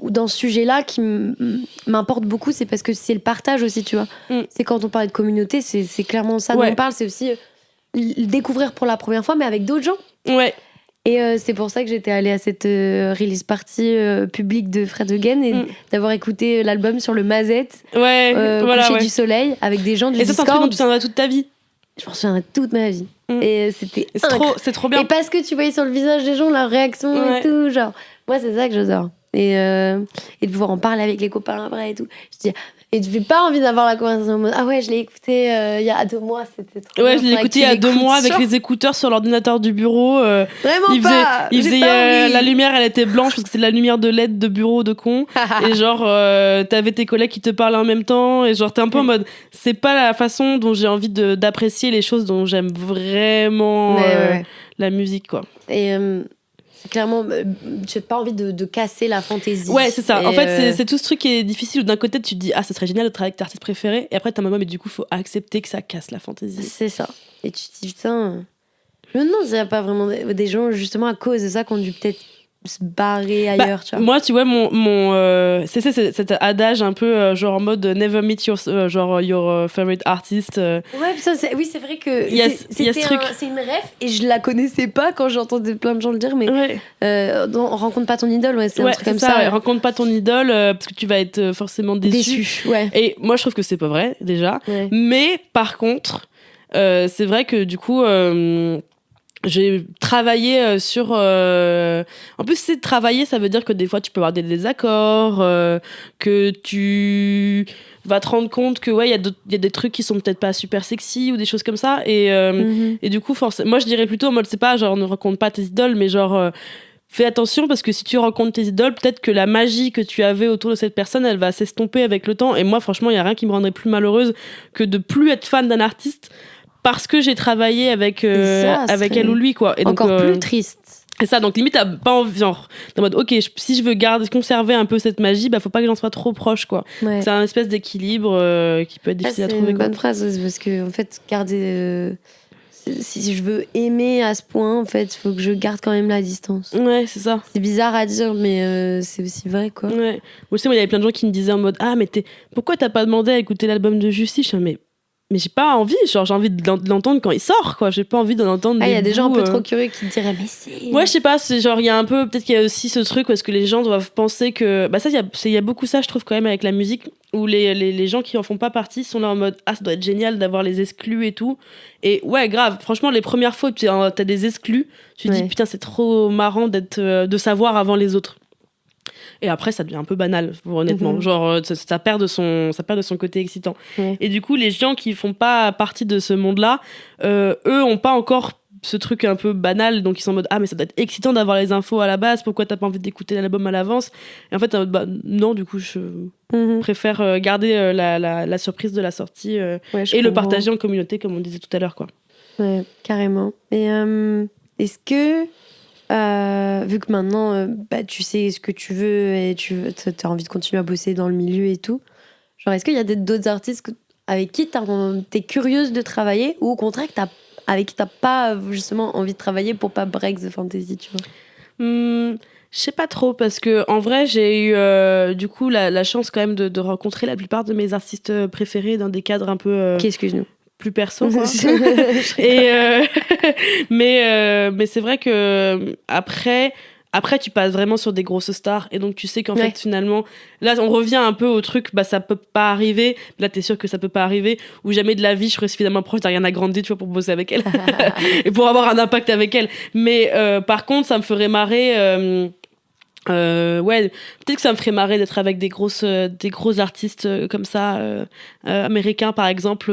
dans ce sujet-là, qui m'importe beaucoup, c'est parce que c'est le partage aussi, tu vois. C'est quand on parle de communauté, c'est clairement ça dont on parle, c'est aussi le découvrir pour la première fois, mais avec d'autres gens. Ouais. Et c'est pour ça que j'étais allée à cette release party publique de Fred Again, et d'avoir écouté l'album sur le Mazette, coucher du soleil, avec des gens du Discord. Et ça, c'est un truc dont tu tiendras toute ta vie. Je m'en souviendrai toute ma vie. Et c'est trop bien. Et parce que tu voyais sur le visage des gens leur réaction et tout, genre, moi c'est ça que j'adore. Et de pouvoir en parler avec les copains après et tout. Je dis, et tu n'as pas envie d'avoir la conversation en mode, ah ouais, je l'ai écouté il y a 2 mois, c'était trop bien. Ouais, je l'ai écouté il y a 2 mois avec les écouteurs sur l'ordinateur du bureau. Vraiment pas. La lumière, elle était blanche parce que c'est la lumière de LED de bureau de con. Et genre, t'avais tes collègues qui te parlaient en même temps. Et genre, t'es un peu en mode, c'est pas la façon dont j'ai envie d'apprécier les choses dont j'aime vraiment la musique, quoi. Et c'est clairement, j'ai pas envie de casser la fantaisie. Ouais, c'est ça. En fait, c'est tout ce truc qui est difficile, où d'un côté tu te dis, ah, ça serait génial de travailler avec tes artistes préférés, et après t'es en mode, mais du coup faut accepter que ça casse la fantaisie. C'est ça. Et tu te dis, putain, je me demande s'il n'y a pas vraiment des gens, justement à cause de ça, qui ont dû peut-être se barrer ailleurs, tu vois. Moi, tu vois, c'est cet adage un peu genre en mode never meet your favorite artist. Ouais, oui, c'est vrai que c'est une ref, et je la connaissais pas quand j'entendais plein de gens le dire, mais rencontre pas ton idole, c'est un truc comme ça. Rencontre pas ton idole parce que tu vas être forcément déçu. Et moi, je trouve que c'est pas vrai déjà, mais par contre, c'est vrai que du coup. J'ai travaillé sur... En plus, c'est travailler, ça veut dire que des fois, tu peux avoir des désaccords, que tu vas te rendre compte que il y a des trucs qui sont peut-être pas super sexy ou des choses comme ça. Et du coup, forcément, moi, je dirais plutôt en mode, c'est pas genre, ne rencontre pas tes idoles, mais genre... fais attention, parce que si tu rencontres tes idoles, peut-être que la magie que tu avais autour de cette personne, elle va s'estomper avec le temps. Et moi, franchement, il y a rien qui me rendrait plus malheureuse que de plus être fan d'un artiste parce que j'ai travaillé avec elle ou lui, quoi. Et encore donc, plus triste. C'est ça, donc limite t'as pas envie, genre, en mode, ok, si je veux conserver un peu cette magie, faut pas que j'en sois trop proche, quoi. C'est un espèce d'équilibre qui peut être difficile à trouver. C'est une bonne phrase, parce que en fait, garder... si je veux aimer à ce point, en fait, il faut que je garde quand même la distance. Ouais, c'est ça. C'est bizarre à dire, mais c'est aussi vrai, quoi. Ouais. Moi, il y avait plein de gens qui me disaient en mode, ah, mais pourquoi t'as pas demandé à écouter l'album de Justice? Mais j'ai pas envie, genre j'ai envie de l'entendre quand il sort, quoi. J'ai pas envie d'en entendre. Il y a des gens un peu trop curieux qui te diraient, mais c'est. Ouais, je sais pas, c'est genre il y a un peu, peut-être qu'il y a aussi ce truc parce que les gens doivent penser que. Bah, ça, il y a beaucoup ça, je trouve, quand même, avec la musique, où les gens qui en font pas partie sont là en mode, ah, ça doit être génial d'avoir les exclus et tout. Et ouais, grave, franchement, les premières fois où t'as des exclus, tu te dis, putain, c'est trop marrant de savoir avant les autres. Et après, ça devient un peu banal, honnêtement. Genre, ça perd de son côté excitant. Et du coup, les gens qui font pas partie de ce monde-là, eux, ont pas encore ce truc un peu banal. Donc, ils sont en mode, ah, mais ça doit être excitant d'avoir les infos à la base. Pourquoi t'as pas envie d'écouter l'album à l'avance? Et en fait, non, du coup, je préfère garder la surprise de la sortie et le partager en communauté, comme on disait tout à l'heure, quoi. Ouais, carrément. Et est-ce que... vu que maintenant tu sais ce que tu veux et t'as envie de continuer à bosser dans le milieu et tout, genre est-ce qu'il y a d'autres artistes avec qui t'es curieuse de travailler, ou au contraire avec qui t'as pas justement envie de travailler pour pas break the fantasy, tu vois? Je sais pas trop, parce que en vrai j'ai eu du coup la chance quand même de rencontrer la plupart de mes artistes préférés dans des cadres un peu excuse-nous, plus perso, quoi. Et mais c'est vrai que après tu passes vraiment sur des grosses stars, et donc tu sais qu'en fait finalement là on revient un peu au truc, ça peut pas arriver, là t'es sûr que ça peut pas arriver, ou jamais de la vie je serais suffisamment proche d'Ariana Grande, tu vois, pour bosser avec elle et pour avoir un impact avec elle. Mais par contre ça me ferait marrer Ouais, peut-être que ça me ferait marrer d'être avec des gros artistes comme ça, américains par exemple.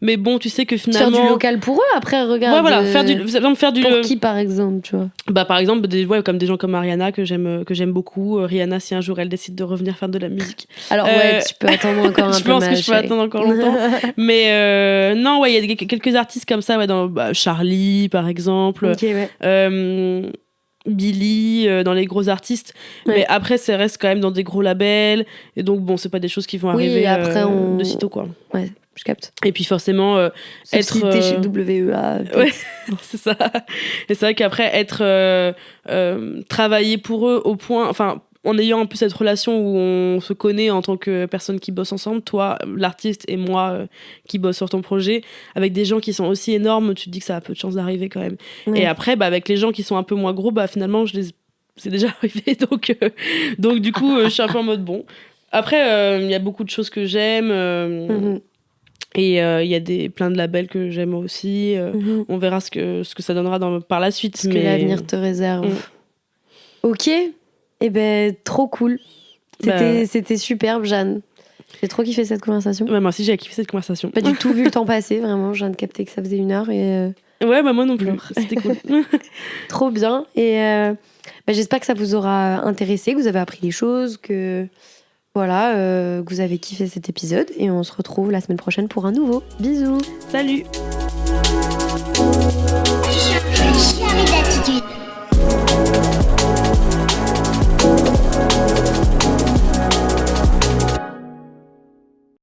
Mais bon, tu sais que finalement. Faire du local pour eux, après, regarde. Ouais, voilà, faire du. Pour qui, par exemple, tu vois? Bah, par exemple, comme des gens comme Ariana, que j'aime beaucoup. Rihanna, si un jour elle décide de revenir faire de la musique. Alors, ouais, tu peux attendre encore un peu. Je pense que je peux attendre encore longtemps. Mais non, ouais, il y a quelques artistes comme ça, ouais, dans Charlie, par exemple. Ok, ouais. Billy, dans les gros artistes, mais après ça reste quand même dans des gros labels, et donc bon, c'est pas des choses qui vont arriver après de sitôt, quoi. Ouais, je capte. Et puis forcément être si t'es chez WEA, ouais, c'est ça. Et c'est vrai qu'après être travailler pour eux au point, enfin en ayant un peu cette relation où on se connaît en tant que personne qui bosse ensemble, toi, l'artiste, et moi qui bosse sur ton projet, avec des gens qui sont aussi énormes, tu te dis que ça a peu de chance d'arriver quand même. Ouais. Et après, avec les gens qui sont un peu moins gros, finalement, c'est déjà arrivé. Donc du coup, je suis un peu en mode bon. Après, il y a beaucoup de choses que j'aime. Et il y a plein de labels que j'aime aussi. On verra ce que ça donnera par la suite. Ce que l'avenir te réserve. Ok. Eh ben, trop cool. C'était superbe, Jeanne. J'ai trop kiffé cette conversation. Ouais, moi aussi, j'ai kiffé cette conversation. Pas du tout vu le temps passer, vraiment. Je viens de capter que ça faisait 1 heure. Et ouais, moi non plus. C'était cool. Trop bien. Et j'espère que ça vous aura intéressé, que vous avez appris des choses, que vous avez kiffé cet épisode. Et on se retrouve la semaine prochaine pour un nouveau. Bisous. Salut.